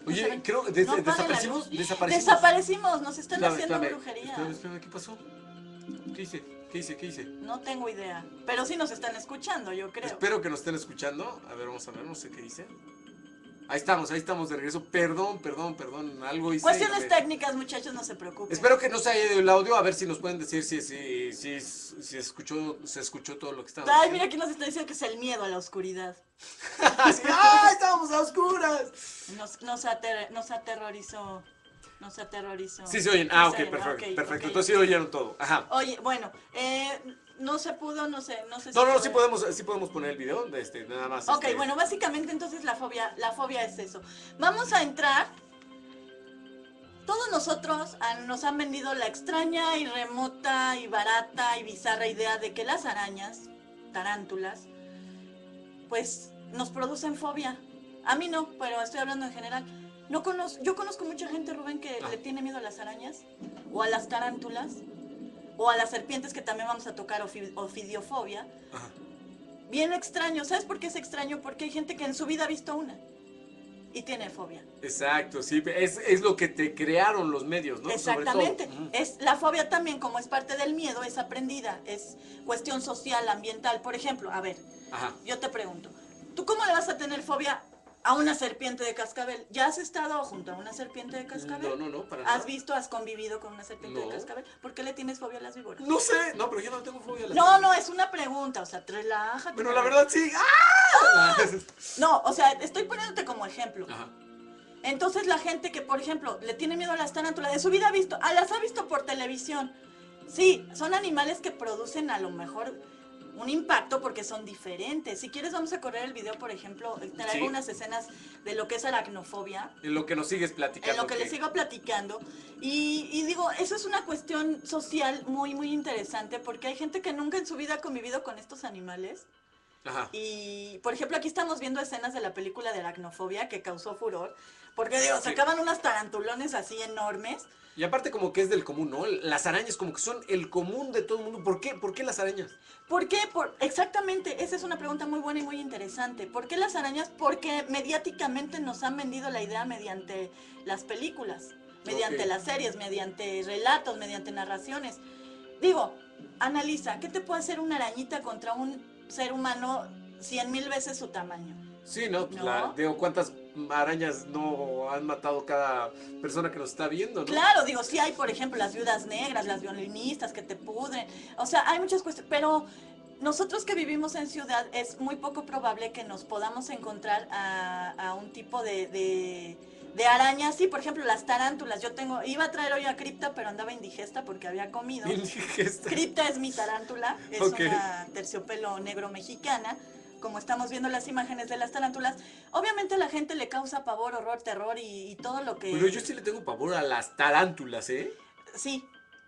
Oye, creo que No apague la luz. desaparecimos. Desaparecimos, nos están haciendo Espérame, brujería. espérame, ¿qué pasó? ¿Qué hice? No tengo idea, pero sí nos están escuchando, yo creo. Espero que nos estén escuchando. A ver, vamos a ver, no sé qué hice. Ahí estamos de regreso. Perdón, algo hice. Cuestiones técnicas, muchachos, no se preocupen. Espero que no se haya ido el audio, a ver si nos pueden decir si se escuchó todo lo que estaba Ay, diciendo. mira, aquí nos está diciendo que es el miedo a la oscuridad. Así, ¡ah, estábamos a oscuras! Nos aterrorizó. Sí se oyen. Ah, ok, Sí, perfecto. ok. Entonces sí oyeron todo. Ajá. Oye, bueno, no se pudo, no sé si No, fue- sí podemos poner el video, nada más. Ok, bueno, básicamente entonces la fobia es eso. Vamos a entrar. Todos nosotros nos han vendido la extraña y remota y barata y bizarra idea de que las arañas, tarántulas, pues nos producen fobia. A mí no, pero estoy hablando en general. Yo conozco mucha gente, Rubén, que le tiene miedo a las arañas, o a las tarántulas, o a las serpientes, que también vamos a tocar, ofidiofobia. Ajá. Bien extraño. ¿Sabes por qué es extraño? Porque hay gente que en su vida ha visto una y tiene fobia. Exacto, sí, es lo que te crearon los medios, ¿no? Exactamente. Sobre todo. Es la fobia también, como es parte del miedo, es aprendida, es cuestión social, ambiental. Por ejemplo, a ver, Ajá. yo te pregunto, ¿tú cómo le vas a tener fobia a una serpiente de cascabel? ¿Ya has estado junto a una serpiente de cascabel? No, para nada. ¿Has convivido con una serpiente de cascabel? ¿Por qué le tienes fobia a las víboras? No sé, no, pero yo no tengo fobia a las No, es una pregunta, o sea, relájate. Bueno, la verdad sí. ¡Ah! No, o sea, estoy poniéndote como ejemplo. Ajá. Entonces la gente que, por ejemplo, le tiene miedo a las tarántulas, de su vida las ha visto por televisión. Sí, son animales que producen a lo mejor un impacto porque son diferentes. Si quieres vamos a correr el video, por ejemplo, traigo Sí. unas escenas de lo que es aracnofobia. En lo que nos sigues platicando. En lo que les sigo platicando. Y digo, eso es una cuestión social muy, muy interesante porque hay gente que nunca en su vida ha convivido con estos animales. Ajá. Y, por ejemplo, aquí estamos viendo escenas de la película de aracnofobia que causó furor. Porque, digo, Sí. sacaban unas tarantulones así enormes. Y aparte como que es del común, ¿no? Las arañas como que son el común de todo el mundo. ¿Por qué las arañas? ¿Por qué? Exactamente, esa es una pregunta muy buena y muy interesante. ¿Por qué las arañas? Porque mediáticamente nos han vendido la idea mediante las películas, mediante Ok. las series, mediante relatos, mediante narraciones. Digo, analiza, ¿qué te puede hacer una arañita contra un ser humano 100,000 veces su tamaño? Sí, ¿no? Pues ¿No? digo, ¿cuántas arañas no han matado cada persona que nos está viendo, no? Claro, digo, sí hay, por ejemplo, las viudas negras, las violinistas que te pudren. O sea, hay muchas cuestiones, pero nosotros que vivimos en ciudad es muy poco probable que nos podamos encontrar a un tipo de arañas. Sí, por ejemplo, las tarántulas. Iba a traer hoy a Cripta, pero andaba indigesta porque había comido. Indigesta. Cripta es mi tarántula, es Ok. una terciopelo negro mexicana. Como estamos viendo las imágenes de las tarántulas, obviamente a la gente le causa pavor, horror, terror y todo lo que... Pero yo sí le tengo pavor a las tarántulas, ¿eh? Sí,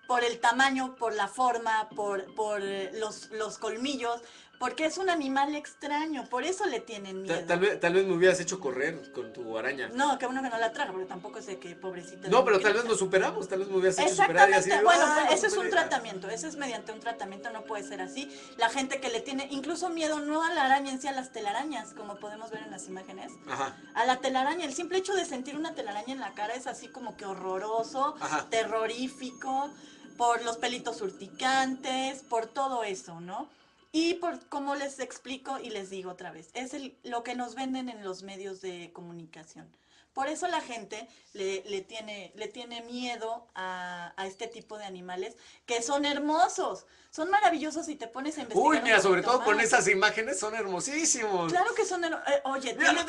por el tamaño, por la forma, por los colmillos, porque es un animal extraño, por eso le tienen miedo. Tal vez me hubieras hecho correr con tu araña. No, qué bueno que no la traga, porque tampoco sé qué pobrecita. No, pero tal Cripta. vez nos superamos, tal vez me hubieras hecho superar y así. Exactamente, bueno, ¡ah, ese es un superé! tratamiento, ese es mediante un tratamiento, no puede ser así. La gente que le tiene incluso miedo no a la araña en sí, a las telarañas, como podemos ver en las imágenes. Ajá. A la telaraña, el simple hecho de sentir una telaraña en la cara es así como que horroroso, Ajá. terrorífico. por los pelitos urticantes, por todo eso, ¿no? Y por, como les explico y les digo otra vez, es lo que nos venden en los medios de comunicación. Por eso la gente le tiene miedo a este tipo de animales que son hermosos, son maravillosos si te pones a investigar. Uy, mira, un sobre poquito todo con más. esas imágenes son hermosísimos. Claro que son oye, Mira,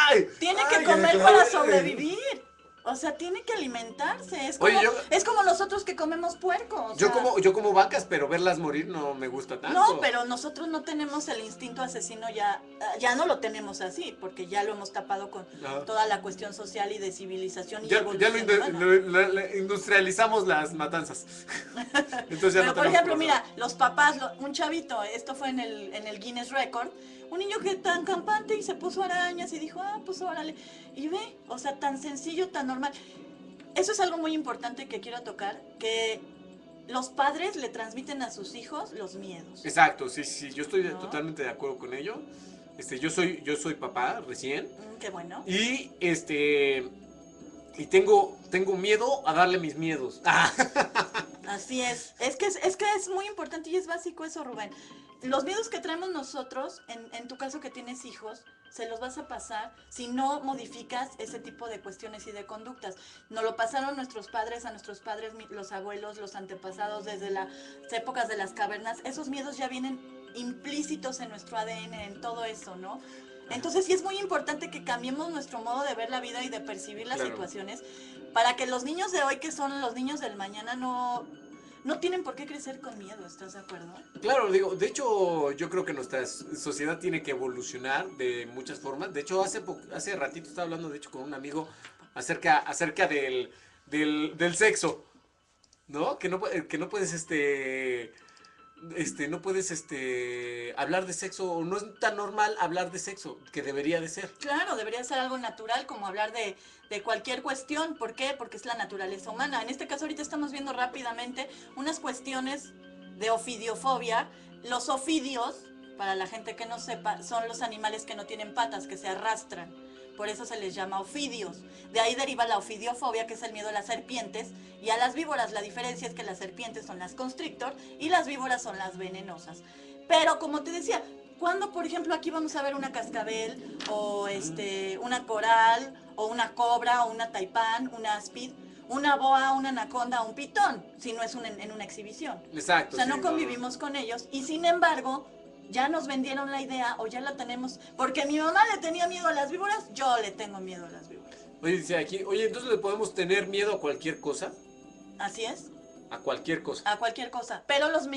¡ay! tiene ¡Ay, que comer ay! para sobrevivir. O sea, tiene que alimentarse. Es como, Oye, es como nosotros que comemos puerco. O Yo sea, yo como vacas, pero verlas morir no me gusta tanto. no, pero nosotros no tenemos el instinto asesino ya no lo tenemos así, porque ya lo hemos tapado con Ajá. toda la cuestión social y de civilización y Ya evolución humana. lo industrializamos las matanzas. Entonces ya Pero no por tenemos ejemplo, problema. mira, los papás, un chavito, esto fue en el Guinness Record, un niño que tan campante y se puso arañas y dijo, pues órale. Y ve, o sea, tan sencillo, tan normal. Eso es algo muy importante que quiero tocar, que los padres le transmiten a sus hijos los miedos. Exacto, sí, sí, yo estoy ¿No? totalmente de acuerdo con ello. Yo soy papá recién Qué bueno. y y tengo miedo a darle mis miedos. Así es. Es que es muy importante y es básico eso, Rubén. Los miedos que traemos nosotros, en tu caso que tienes hijos, se los vas a pasar si no modificas ese tipo de cuestiones y de conductas. Nos lo pasaron nuestros padres, a nuestros padres, los abuelos, los antepasados, desde las épocas de las cavernas. Esos miedos ya vienen implícitos en nuestro ADN, en todo eso, ¿no? Entonces sí es muy importante que cambiemos nuestro modo de ver la vida y de percibir las Claro. situaciones para que los niños de hoy, que son los niños del mañana, no tienen por qué crecer con miedo, ¿estás de acuerdo? Claro, digo, de hecho yo creo que nuestra sociedad tiene que evolucionar de muchas formas. De hecho, hace ratito estaba hablando, de hecho, con un amigo acerca del sexo, ¿no? Que no puedes, no puedes, hablar de sexo, o no es tan normal hablar de sexo, que debería de ser. Claro, debería ser algo natural, como hablar de cualquier cuestión. ¿Por qué? Porque es la naturaleza humana. En este caso ahorita estamos viendo rápidamente unas cuestiones de ofidiofobia. Los ofidios, para la gente que no sepa, son los animales que no tienen patas, que se arrastran. Por eso se les llama ofidios. De ahí deriva la ofidiofobia, que es el miedo a las serpientes y a las víboras. La diferencia es que las serpientes son las constrictor y las víboras son las venenosas. Pero como te decía, cuando por ejemplo aquí vamos a ver una cascabel o una coral o una cobra o una taipán, una áspid, una boa, una anaconda o un pitón, si no es en una exhibición. Exacto. O sea, sí, no convivimos con ellos y sin embargo ya nos vendieron la idea o ya la tenemos. Porque mi mamá le tenía miedo a las víboras, yo le tengo miedo a las víboras. Oye, dice aquí, entonces le podemos tener miedo a cualquier cosa. Así es, A cualquier cosa. a cualquier cosa. Pero los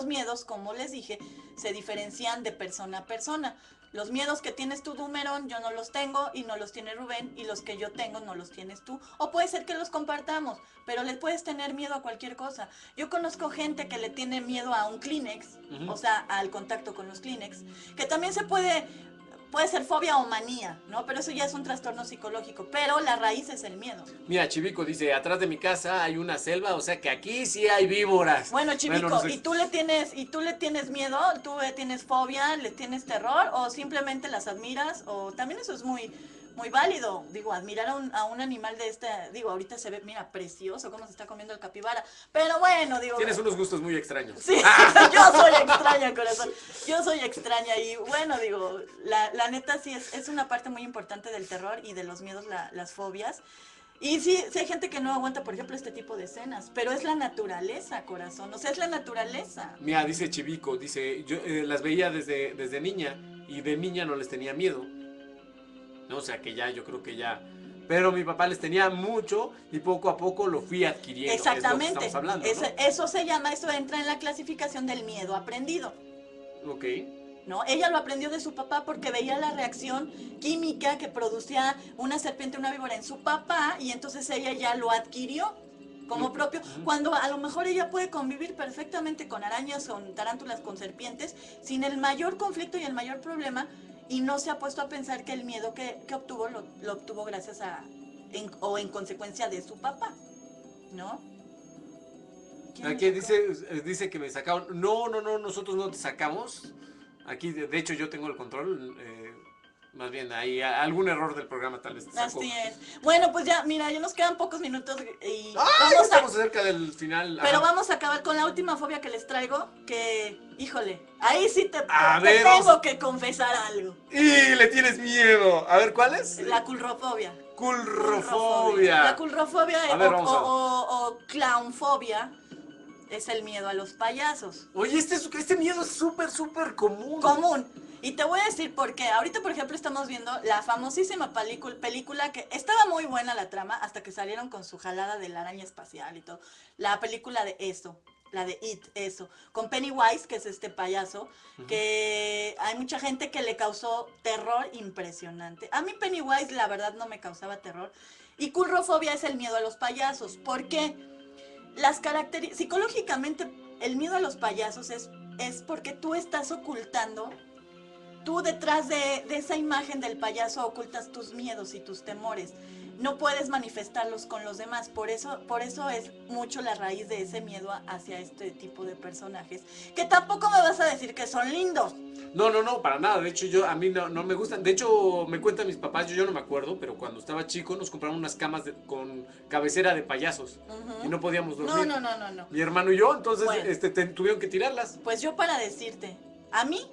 miedos, como les dije, se diferencian de persona a persona. Los miedos que tienes tú, Dumerón, yo no los tengo y no los tiene Rubén, y los que yo tengo no los tienes tú. O puede ser que los compartamos, pero le puedes tener miedo a cualquier cosa. Yo conozco gente que le tiene miedo a un Kleenex, o sea, al contacto con los Kleenex, que también puede ser fobia o manía, ¿no? Pero eso ya es un trastorno psicológico, pero la raíz es el miedo. Mira, Chivico dice, atrás de mi casa hay una selva, o sea que aquí sí hay víboras. Bueno, Chivico, no sé. ¿y tú le tienes miedo? ¿Tú le tienes fobia? ¿Le tienes terror? ¿O simplemente las admiras? O también eso es muy, muy válido. Digo, admirar a un animal de digo, ahorita se ve, mira, precioso cómo se está comiendo el capibara. Pero bueno, digo... Tienes unos gustos muy extraños. Sí, yo soy extraña, corazón. Yo soy extraña y bueno, digo, la neta sí es una parte muy importante del terror y de los miedos, las fobias. Y sí hay gente que no aguanta, por ejemplo, este tipo de escenas, pero es la naturaleza, corazón, o sea, es la naturaleza. Mira, dice Chivico, dice, yo las veía desde niña y de niña no les tenía miedo. No, o sea que ya, yo creo que ya. Pero mi papá les tenía mucho y poco a poco lo fui adquiriendo. Exactamente. Es lo que estamos hablando, ¿no? Eso entra en la clasificación del miedo aprendido. Ok. ¿No? Ella lo aprendió de su papá porque veía la reacción química que producía una serpiente, una víbora en su papá, y entonces ella ya lo adquirió como propio, cuando a lo mejor ella puede convivir perfectamente con arañas, con tarántulas, con serpientes, sin el mayor conflicto y el mayor problema, y no se ha puesto a pensar que el miedo que obtuvo lo obtuvo gracias en consecuencia de su papá, ¿no? Aquí dice que me sacaron. No, nosotros no te sacamos. Aquí, de hecho, yo tengo el control. Más bien, ahí algún error del programa tal vez te sacó. Así es. Bueno, pues ya, mira, ya nos quedan pocos minutos y ¡Ay! vamos Estamos cerca del final. pero Ajá. vamos a acabar con la última fobia que les traigo, que, híjole, ahí sí te A te ver, tengo vamos. que confesar algo. Y le tienes miedo. A ver, ¿cuál es? La culrofobia. Culrofobia. La culrofobia A ver, vamos a ver. o clownfobia es el miedo a los payasos. Oye, este miedo es súper común. Común. Y te voy a decir por qué. Ahorita, por ejemplo, estamos viendo la famosísima película que estaba muy buena la trama hasta que salieron con su jalada de la araña espacial y todo. La película de eso, la de It, eso. Con Pennywise, que es este payaso, que hay mucha gente que le causó terror impresionante. A mí Pennywise, la verdad, no me causaba terror. Y culrofobia es el miedo a los payasos. ¿Por qué? Psicológicamente, el miedo a los payasos es porque tú estás ocultando. Tú detrás de esa imagen del payaso ocultas tus miedos y tus temores. No puedes manifestarlos con los demás. Por eso es mucho la raíz de ese miedo hacia este tipo de personajes. Que tampoco me vas a decir que son lindos. No, para nada. De hecho, a mí no me gustan. De hecho, me cuentan mis papás, yo no me acuerdo, pero cuando estaba chico nos compraron unas camas con cabecera de payasos. Y no podíamos dormir. No. Mi hermano y yo, entonces Bueno. tuvieron que tirarlas. Pues yo para decirte, a mí,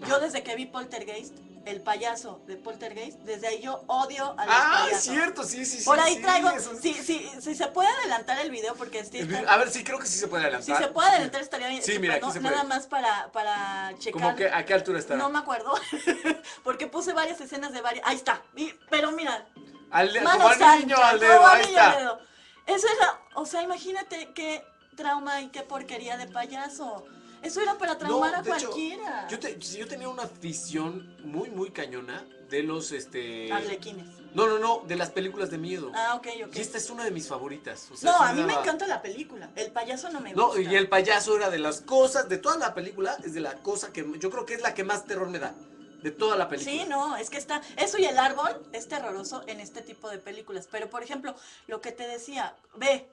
yo desde que vi Poltergeist, el payaso de Poltergeist, desde ahí yo odio a los payasos. Es cierto, sí. Por ahí sí, traigo, eso- si se puede adelantar el video, porque A ver, sí, creo que sí se puede si adelantar. se puede adelantar estaría bien. Sí, mira, aquí se puede. Nada más para checar. Como que, ¿a qué altura está? No me acuerdo, porque puse varias escenas de varias. Ahí está, pero mira, Como al niño al dedo, como al ahí niño al está. dedo. Eso era, o sea, imagínate qué trauma y qué porquería de payaso. Eso era para traumar a de hecho, cualquiera. yo tenía una afición muy cañona de los, Arlequines. No, de las películas de miedo. Ah, ok. Y esta es una de mis favoritas. O sea, No, sí a mí me daba- encanta la película. El payaso no me No, gusta. y el payaso era de las cosas, de toda la película, es de la cosa que yo creo que es la que más terror me da. De toda la película. Sí, no, es que está, eso y el árbol es terroroso en este tipo de películas, pero por ejemplo, lo que te decía,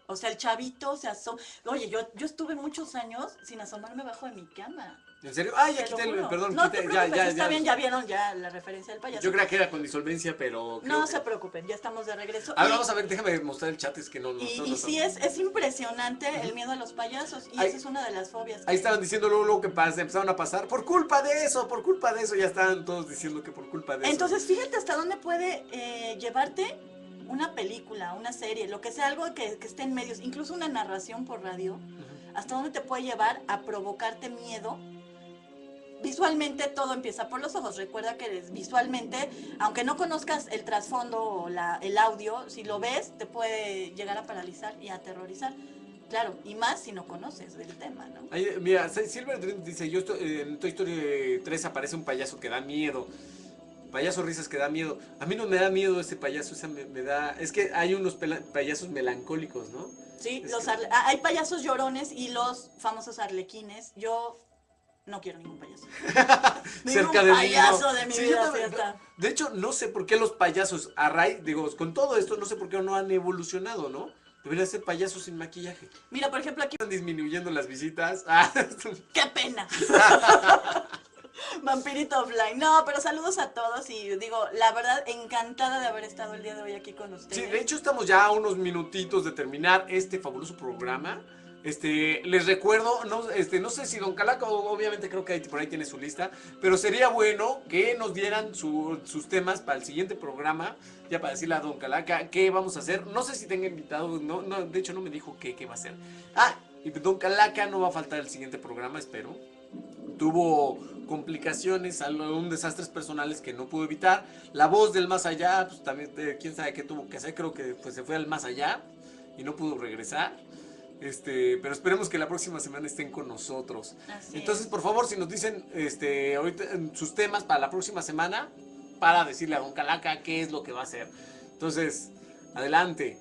o sea, el chavito se asoma, oye, yo estuve muchos años sin asomarme bajo de mi cama. ¿En serio? Ay, ya Te lo quité juro. perdón, No quité, te preocupes, ya. está bien, ya vieron ya la referencia del payaso. Yo creía que era con disolvencia, pero creo No que- se preocupen, ya estamos de regreso. A ver, vamos a ver, déjame mostrar el chat, es que no. Y sí, es impresionante el miedo a los payasos, y Ahí- esa es una de las fobias. Ahí estaban diciendo luego que empezaron a pasar, por culpa de eso, ya estaban todos diciendo que por culpa de eso. Entonces, fíjate hasta dónde puede llevarte una película, una serie, lo que sea, algo que esté en medios, incluso una narración por radio, hasta dónde te puede llevar a provocarte miedo. Visualmente todo empieza por los ojos. Recuerda que visualmente, aunque no conozcas el trasfondo o el audio, si lo ves te puede llegar a paralizar y a aterrorizar. Claro, y más si no conoces del tema, ¿no? Ahí, mira, Silver Dream dice, en Toy Story 3 aparece un payaso que da miedo. Payaso risas que da miedo. A mí no me da miedo ese payaso, me da... Es que hay unos payasos melancólicos, ¿no? Sí, Es hay payasos llorones y los famosos arlequines. Yo no quiero ningún payaso. Cerca Ningún de payaso mí, ¿no? de mi Sí, vida, yo también, sí, está. de hecho, no sé por qué los payasos, con todo esto, no sé por qué no han evolucionado, ¿no? Deberían ser payasos sin maquillaje. Mira, por ejemplo, aquí... Están disminuyendo las visitas. ¡Qué pena! Vampirito offline. No, pero saludos a todos y digo, la verdad, encantada de haber estado el día de hoy aquí con ustedes. Sí, de hecho estamos ya a unos minutitos de terminar este fabuloso programa. Les recuerdo, no sé si Don Calaca, obviamente creo que por ahí tiene su lista, pero sería bueno que nos dieran sus temas para el siguiente programa, ya para decirle a Don Calaca qué vamos a hacer. No sé si tenga invitados, no, de hecho no me dijo qué va a hacer. Y Don Calaca no va a faltar el siguiente programa, espero. Tuvo complicaciones, un desastres personales que no pudo evitar. La voz del más allá, pues también, quién sabe qué tuvo que hacer, creo que pues se fue al más allá y no pudo regresar. Pero esperemos que la próxima semana estén con nosotros. Así Entonces, es. por favor, si nos dicen ahorita sus temas para la próxima semana, para decirle a Don Calaca qué es lo que va a hacer. Entonces, adelante.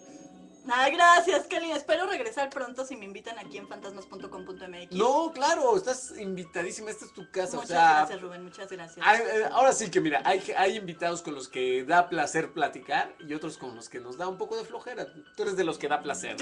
Ay, gracias, Kelly. Espero regresar pronto si me invitan aquí en fantasmas.com.mx. No, claro, estás invitadísima, esta es tu casa. Muchas o sea, gracias, Rubén, muchas gracias. ahora sí que mira, hay invitados con los que da placer platicar y otros con los que nos da un poco de flojera. Tú eres de los que da placer.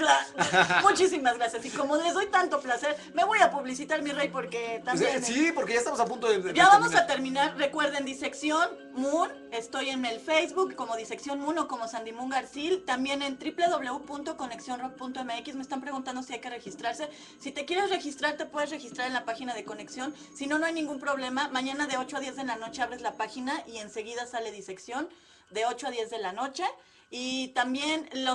Muchísimas gracias. Y como les doy tanto placer, me voy a publicitar, mi rey, porque también... Sí, porque ya estamos a punto de Ya vamos a terminar. Recuerden, Disección Moon. Estoy en el Facebook como Disección Moon o como Sandy Moon Garcil. También en www.conexionrock.mx. Me están preguntando si hay que registrarse. Si te quieres registrar, te puedes registrar en la página de Conexión. Si no, no hay ningún problema. Mañana de 8 a 10 de la noche abres la página y enseguida sale Disección de 8 a 10 de la noche. Y también los